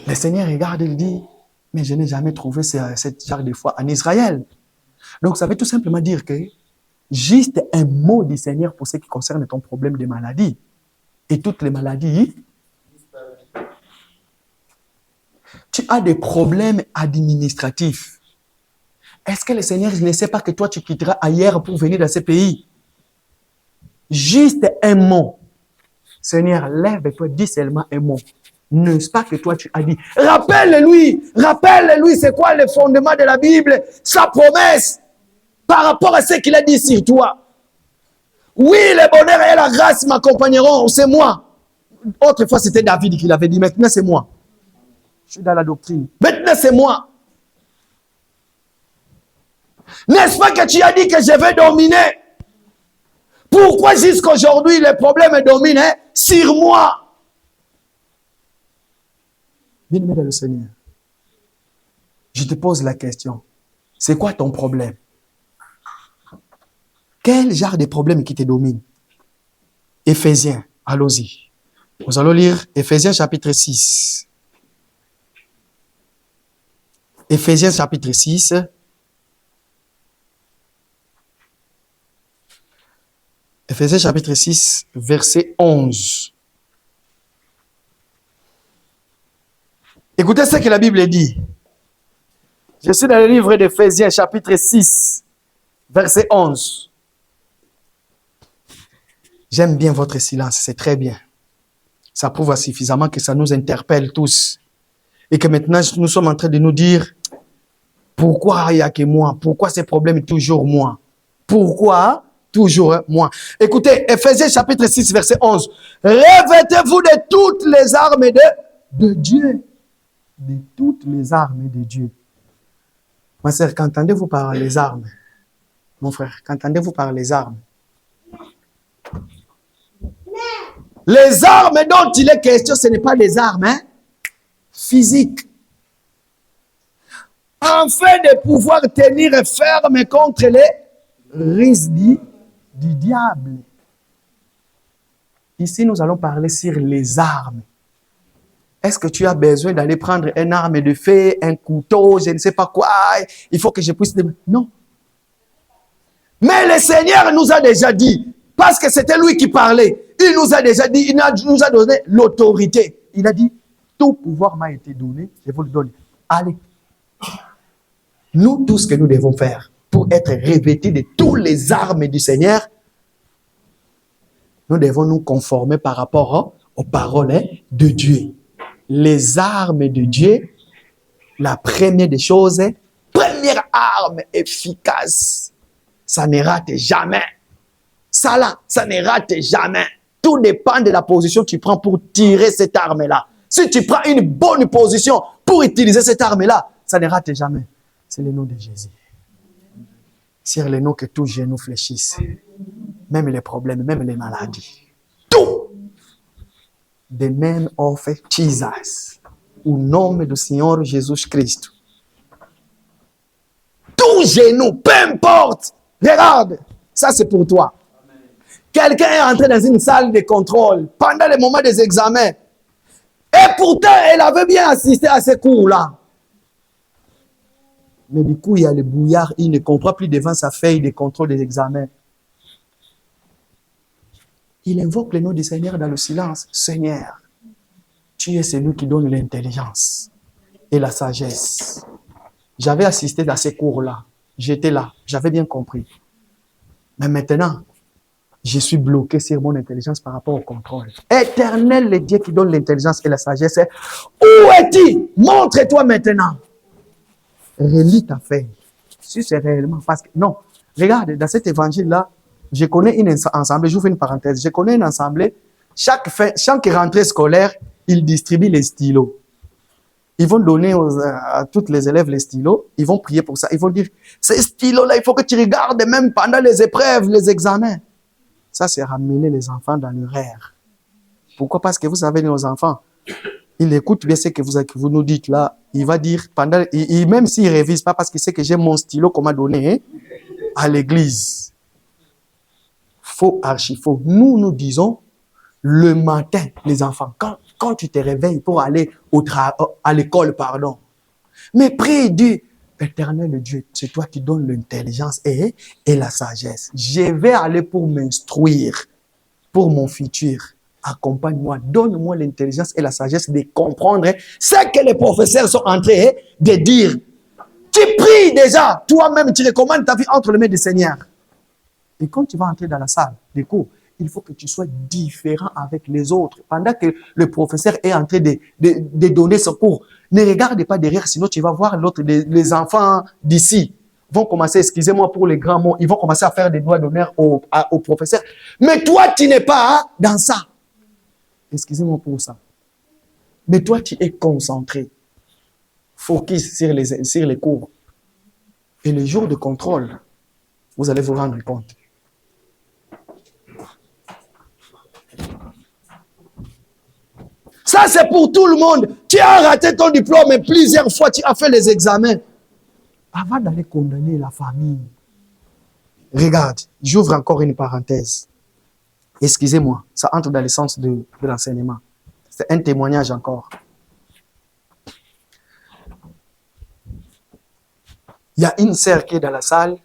Le Seigneur regarde, il dit, mais je n'ai jamais trouvé ce genre de foi en Israël. Donc, ça veut tout simplement dire que juste un mot du Seigneur pour ce qui concerne ton problème de maladie. Et toutes les maladies. Tu as des problèmes administratifs. Est-ce que le Seigneur ne sait pas que toi, tu quitteras ailleurs pour venir dans ce pays? Juste un mot. Seigneur, lève-toi, dis seulement un mot. N'est-ce pas que toi, tu as dit? Rappelle-lui, c'est quoi le fondement de la Bible? Sa promesse par rapport à ce qu'il a dit sur toi. Oui, le bonheur et la grâce m'accompagneront, c'est moi. Autrefois, c'était David qui l'avait dit, maintenant c'est moi. Je suis dans la doctrine. Maintenant, c'est moi. N'est-ce pas que tu as dit que je vais dominer? Pourquoi jusqu'à aujourd'hui, les problèmes dominent sur moi? Bien-aimé dans le Seigneur, je te pose la question. C'est quoi ton problème? Quel genre de problème qui te domine? Éphésiens, allons-y. Nous allons lire Éphésiens chapitre 6. Éphésiens chapitre 6. Éphésiens chapitre 6, verset 11. Écoutez ce que la Bible dit. Je suis dans le livre d'Éphésiens chapitre 6, verset 11. J'aime bien votre silence, c'est très bien. Ça prouve suffisamment que ça nous interpelle tous. Et que maintenant, nous sommes en train de nous dire, pourquoi il n'y a que moi? Pourquoi ces problèmes toujours moi? Pourquoi toujours moi? Écoutez, Éphésiens chapitre 6, verset 11. Revêtez-vous de toutes les armes de Dieu. De toutes les armes de Dieu. Ma sœur, qu'entendez-vous par les armes? Mon frère, qu'entendez-vous par les armes? Les armes dont il est question, ce n'est pas des armes physiques. Afin de pouvoir tenir ferme contre les risques du diable. Ici, nous allons parler sur les armes. Est-ce que tu as besoin d'aller prendre une arme de feu, un couteau, je ne sais pas quoi, il faut que je puisse... Non. Mais le Seigneur nous a déjà dit, parce que c'était lui qui parlait, Il nous a déjà dit, nous a donné l'autorité. Il a dit, tout pouvoir m'a été donné, je vous le donne. Allez. Nous, tout ce que nous devons faire pour être revêtus de toutes les armes du Seigneur, nous devons nous conformer par rapport aux paroles de Dieu. Les armes de Dieu, la première des choses, première arme efficace, ça ne rate jamais. Ça là, ça ne rate jamais. Tout dépend de la position que tu prends pour tirer cette arme-là. Si tu prends une bonne position pour utiliser cette arme-là, ça ne rate jamais. C'est le nom de Jésus. C'est le nom que tous genoux fléchissent. Même les problèmes, même les maladies. Tout. The name of Jesus. Au nom du Seigneur Jésus-Christ. Tout genou, peu importe. Regarde, ça c'est pour toi. Quelqu'un est entré dans une salle de contrôle pendant le moment des examens. Et pourtant, elle avait bien assisté à ces cours-là. Mais du coup, il y a le brouillard. Il ne comprend plus devant sa feuille de contrôle des examens. Il invoque le nom du Seigneur dans le silence. Seigneur, tu es celui qui donne l'intelligence et la sagesse. J'avais assisté à ces cours-là. J'étais là. J'avais bien compris. Mais maintenant, je suis bloqué sur mon intelligence par rapport au contrôle. Éternel, le Dieu qui donne l'intelligence et la sagesse, où es-tu? Montre-toi maintenant. Relis ta feuille. Si c'est réellement parce que... Non, regarde, dans cet évangile-là, je connais une assemblée, j'ouvre une parenthèse, je connais une assemblée, chaque rentrée scolaire, ils distribuent les stylos. Ils vont donner à tous les élèves les stylos, ils vont prier pour ça. Ils vont dire, ces stylos-là, il faut que tu regardes même pendant les épreuves, les examens. Ça, c'est ramener les enfants dans leur ère. Pourquoi? Parce que vous savez, nos enfants, ils écoutent bien ce que vous nous dites là. Il va dire, même s'il ne révise pas, parce qu'il sait que j'ai mon stylo qu'on m'a donné à l'église. Faux, archi faux. Nous disons, le matin, les enfants, quand tu te réveilles pour aller à l'école, pardon. Mais prie Dieu, éternel Dieu, c'est toi qui donnes l'intelligence et la sagesse. Je vais aller pour m'instruire, pour mon futur. Accompagne-moi, donne-moi l'intelligence et la sagesse de comprendre ce que les professeurs sont en train de dire. Tu pries déjà, toi-même, tu recommandes ta vie entre les mains du Seigneur. Et quand tu vas entrer dans la salle des cours, il faut que tu sois différent avec les autres. Pendant que le professeur est en train de donner son cours, ne regarde pas derrière, sinon tu vas voir les enfants d'ici vont commencer, excusez-moi pour les grands mots, ils vont commencer à faire des doigts d'honneur au professeur. Mais toi, tu n'es pas dans ça. Excusez-moi pour ça. Mais toi, tu es concentré. Focus sur les cours. Et le jour de contrôle, vous allez vous rendre compte. Ça, c'est pour tout le monde. Tu as raté ton diplôme et plusieurs fois, tu as fait les examens. Avant d'aller condamner la famille, regarde, j'ouvre encore une parenthèse. Excusez-moi, ça entre dans le sens de l'enseignement. C'est un témoignage encore. Il y a une sœur qui est dans la salle,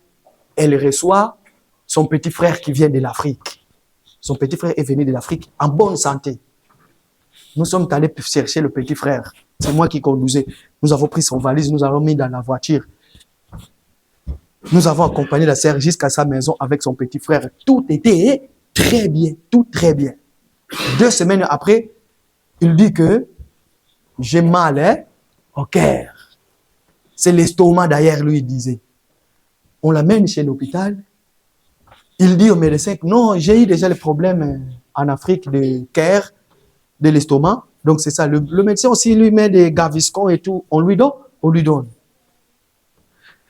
elle reçoit son petit frère qui vient de l'Afrique. Son petit frère est venu de l'Afrique en bonne santé. Nous sommes allés chercher le petit frère. C'est moi qui conduisais. Nous avons pris son valise, nous avons mis dans la voiture. Nous avons accompagné la sœur jusqu'à sa maison avec son petit frère. Tout était très bien, tout très bien. 2 semaines après, il dit que j'ai mal au cœur. C'est l'estomac d'ailleurs, lui, il disait. On l'amène chez l'hôpital. Il dit au médecin que non, j'ai eu déjà le problème en Afrique de cœur, de l'estomac. Donc c'est ça. Le médecin aussi lui met des Gaviscon et tout. On lui donne.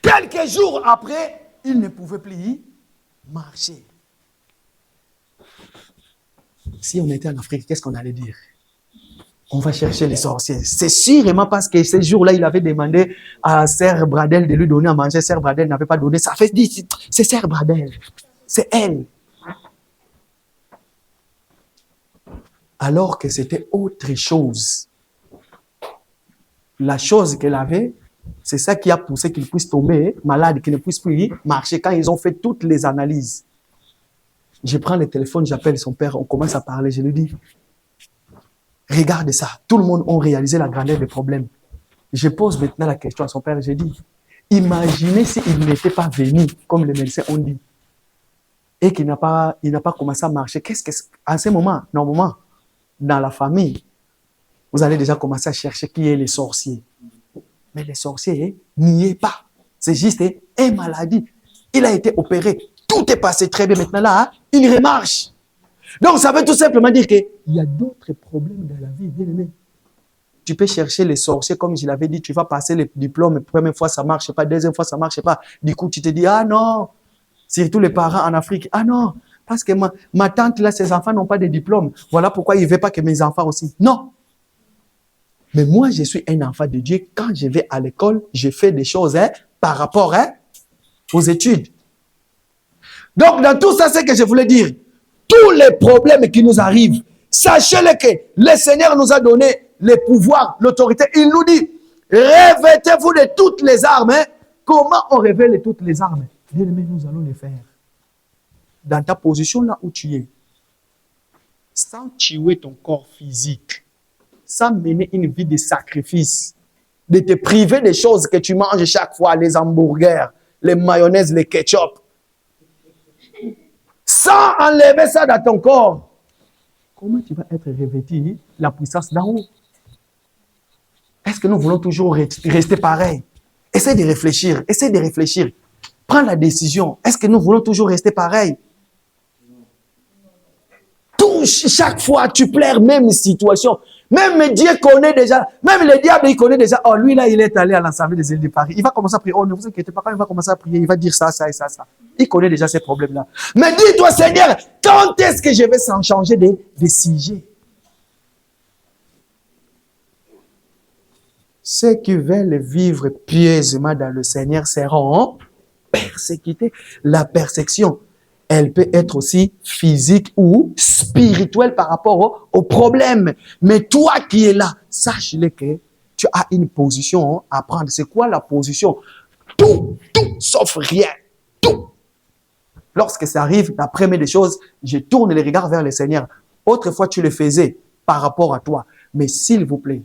Quelques jours après, il ne pouvait plus marcher. Si on était en Afrique, qu'est-ce qu'on allait dire? On va chercher les sorciers. C'est sûrement parce que ces jours-là, il avait demandé à Sœur Bradel de lui donner à manger. Sœur Bradel n'avait pas donné. Ça fait dire, c'est Sœur Bradel. C'est elle. Alors que c'était autre chose. La chose qu'elle avait, c'est ça qui a poussé qu'il puisse tomber malade, qu'il ne puisse plus marcher quand ils ont fait toutes les analyses. Je prends le téléphone, j'appelle son père, on commence à parler, je lui dis, regarde ça, tout le monde a réalisé la grandeur des problèmes. Je pose maintenant la question à son père, je dis, imaginez s'il n'était pas venu, comme les médecins ont dit, et qu'il n'a pas commencé à marcher. À ce moment, normalement, dans la famille, vous allez déjà commencer à chercher qui est les sorciers. Mais les sorciers, n'y est pas. C'est juste une maladie. Il a été opéré. Tout est passé très bien. Maintenant, là, il remarche. Donc, ça veut tout simplement dire qu'il y a d'autres problèmes dans la vie, bien aimé. Tu peux chercher les sorciers, comme je l'avais dit, tu vas passer le diplôme, première fois, ça ne marche pas, deuxième fois, ça ne marche pas. Du coup, tu te dis, ah non, surtout les parents en Afrique, ah non, parce que ma tante, là, ses enfants n'ont pas de diplôme. Voilà pourquoi il ne veut pas que mes enfants aussi. Non. Mais moi, je suis un enfant de Dieu. Quand je vais à l'école, je fais des choses par rapport aux études. Donc, dans tout ça, c'est que je voulais dire, tous les problèmes qui nous arrivent, sachez-le que le Seigneur nous a donné le pouvoir, l'autorité. Il nous dit, revêtez-vous de toutes les armes. Comment on révèle toutes les armes? Bien aimé, nous allons les faire. Dans ta position là où tu es, sans tuer ton corps physique, sans mener une vie de sacrifice, de te priver des choses que tu manges chaque fois, les hamburgers, les mayonnaises, les ketchup, sans enlever ça dans ton corps, comment tu vas être revêtu la puissance d'en haut? Est-ce que nous voulons toujours rester pareil? Essaie de réfléchir, Prends la décision. Est-ce que nous voulons toujours rester pareil? Chaque fois, tu plaires même situation. Même Dieu connaît déjà, même le diable, il connaît déjà. Oh, lui là, il est allé à l'Assemblée des îles de Paris. Il va commencer à prier. Oh, ne vous inquiétez pas, quand il va commencer à prier, il va dire ça, ça et ça, ça. Il connaît déjà ces problèmes-là. Mais dis-toi, Seigneur, quand est-ce que je vais s'en changer des sujets? Ceux qui veulent vivre pieusement dans le Seigneur seront persécutés. La persécution, elle peut être aussi physique ou spirituelle par rapport au problème. Mais toi qui es là, sache-le que tu as une position à prendre. C'est quoi la position? Tout, sauf rien. Tout. Lorsque ça arrive, la première des choses, je tourne les regards vers le Seigneur. Autrefois, tu le faisais par rapport à toi. Mais s'il vous plaît,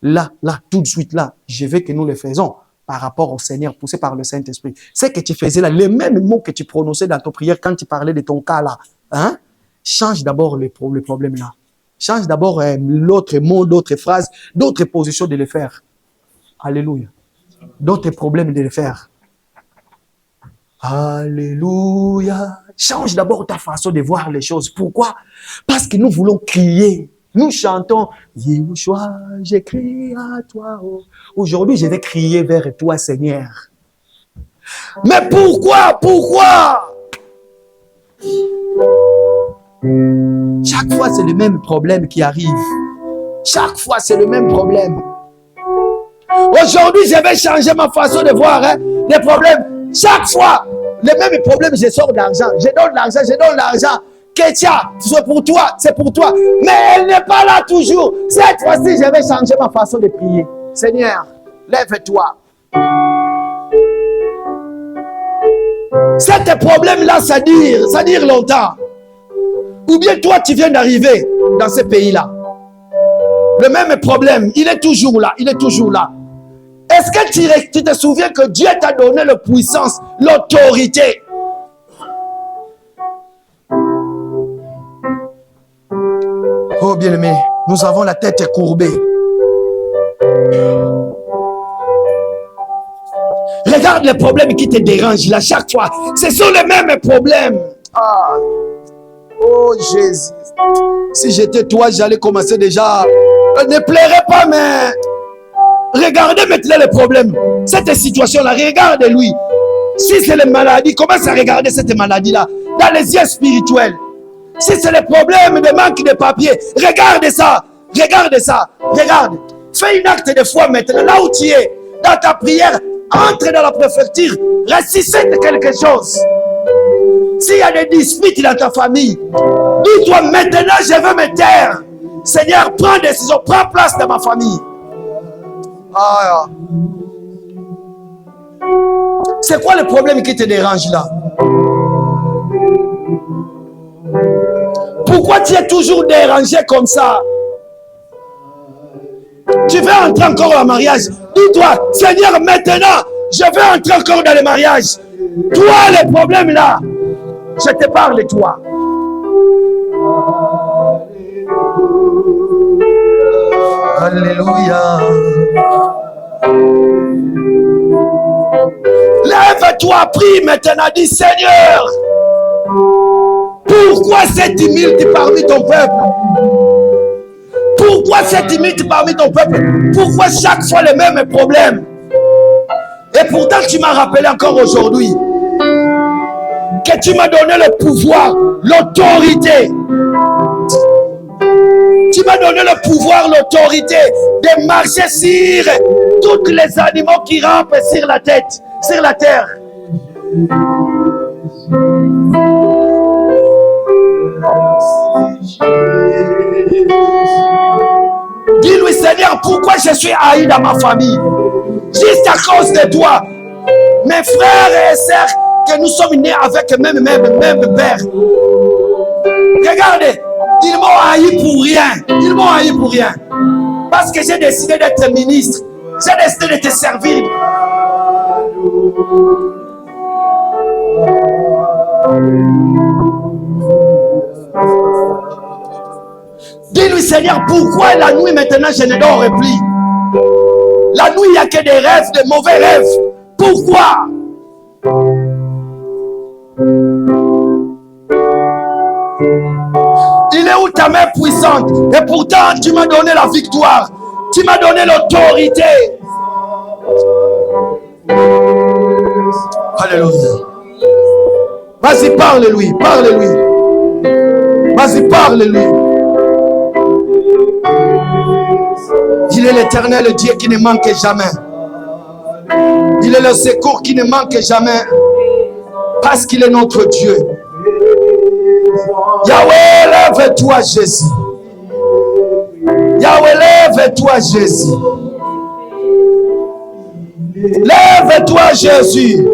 là, tout de suite, là, je veux que nous le faisons par rapport au Seigneur, poussé par le Saint-Esprit. Ce que tu faisais là, les mêmes mots que tu prononçais dans ton prière quand tu parlais de ton cas là, change d'abord le problème là. Change d'abord l'autre mot, d'autres phrases, d'autres positions de le faire. Alléluia. D'autres problèmes de le faire. Alléluia. Change d'abord ta façon de voir les choses. Pourquoi? Parce que nous voulons crier. Nous chantons, Yeshua, j'ai crié à toi. Oh. Aujourd'hui, je vais crier vers toi, Seigneur. Mais pourquoi? Chaque fois, c'est le même problème qui arrive. Chaque fois, c'est le même problème. Aujourd'hui, je vais changer ma façon de voir les problèmes. Chaque fois, le même problème, je sors d'argent. Je donne l'argent. Ketia, c'est pour toi. Mais elle n'est pas là toujours. Cette fois-ci, je vais changer ma façon de prier. Seigneur, lève-toi. C'est un problème-là, ça dure longtemps. Ou bien toi, tu viens d'arriver dans ce pays-là. Le même problème, il est toujours là. Est-ce que tu te souviens que Dieu t'a donné la puissance, l'autorité? Oh bien-aimé, nous avons la tête courbée. Regarde les problèmes qui te dérangent là chaque fois. Ce sont les mêmes problèmes. Oh Jésus. Si j'étais toi, j'allais commencer déjà. Ne pleurez pas, mais regardez maintenant les problèmes. Cette situation-là, regardez-lui. Si c'est les maladies, commence à regarder cette maladie-là dans les yeux spirituels. Si c'est le problème de manque de papier, regarde ça. Regarde. Fais un acte de foi maintenant, là où tu es, dans ta prière, entre dans la préfecture, ressuscite quelque chose. S'il y a des disputes dans ta famille, dis-toi maintenant, je veux me taire. Seigneur, prends décision, prends place dans ma famille. C'est quoi le problème qui te dérange là? Pourquoi tu es toujours dérangé comme ça? Tu veux entrer encore en mariage? Dis-toi, Seigneur, maintenant, je veux entrer encore dans le mariage. Toi, les problèmes là, je te parle de toi. Alléluia. Lève-toi, prie maintenant, dis Seigneur, pourquoi cette tumulte parmi ton peuple? Pourquoi cette tumulte parmi ton peuple? Pourquoi chaque fois les mêmes problèmes? Et pourtant tu m'as rappelé encore aujourd'hui que tu m'as donné le pouvoir, l'autorité. Tu m'as donné le pouvoir, l'autorité de marcher sur tous les animaux qui rampent sur la tête, sur la terre. Dis-lui, Seigneur, pourquoi je suis haï dans ma famille? Juste à cause de toi. Mes frères et sœurs, que nous sommes nés avec même père. Regardez, ils m'ont haï pour rien. Ils m'ont haï pour rien. Parce que j'ai décidé d'être ministre. J'ai décidé de te servir. Dis-lui, Seigneur, pourquoi la nuit maintenant je ne dors plus? La nuit, il n'y a que des rêves, des mauvais rêves. Pourquoi? Il est où ta main puissante? Et pourtant, tu m'as donné la victoire. Tu m'as donné l'autorité. Alléluia. Vas-y, parle-lui, parle-lui. Vas-y, parle-lui. Il est l'Éternel, le Dieu qui ne manque jamais. Il est le secours qui ne manque jamais. Parce qu'il est notre Dieu. Yahweh, lève-toi, Jésus. Yahweh, lève-toi, Jésus. Lève-toi, Jésus.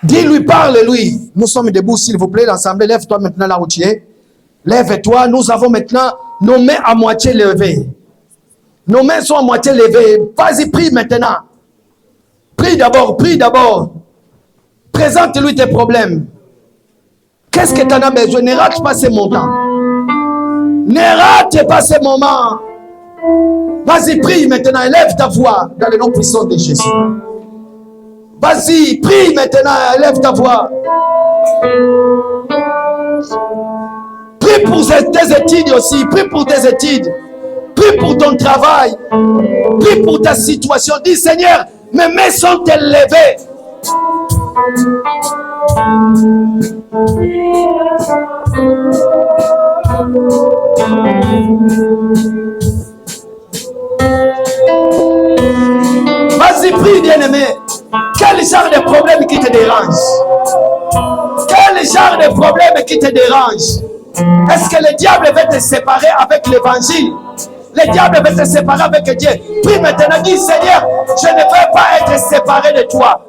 Dis-lui, parle-lui. Nous sommes debout, s'il vous plaît. L'assemblée, lève-toi maintenant là où tu es. Lève-toi. Nous avons maintenant nos mains à moitié levées. Nos mains sont à moitié levées. Vas-y, prie maintenant. Prie d'abord, prie d'abord. Présente-lui tes problèmes. Qu'est-ce que tu en as besoin? Ne rate pas ces moments. Ne rate pas ces moments. Vas-y, prie maintenant. Élève ta voix dans le nom puissant de Jésus. Vas-y, prie maintenant, élève ta voix. Prie pour tes études aussi, prie pour tes études. Prie pour ton travail. Prie pour ta situation. Dis, Seigneur, mes mains sont élevées. Vas-y, prie, bien-aimé. Quel genre de problème qui te dérange? Quel genre de problème qui te dérange? Est-ce que le diable veut te séparer avec l'évangile? Le diable veut te séparer avec Dieu. Prie maintenant, dis Seigneur, je ne veux pas être séparé de toi.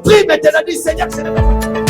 Prie maintenant, dis Seigneur, je ne veux pas...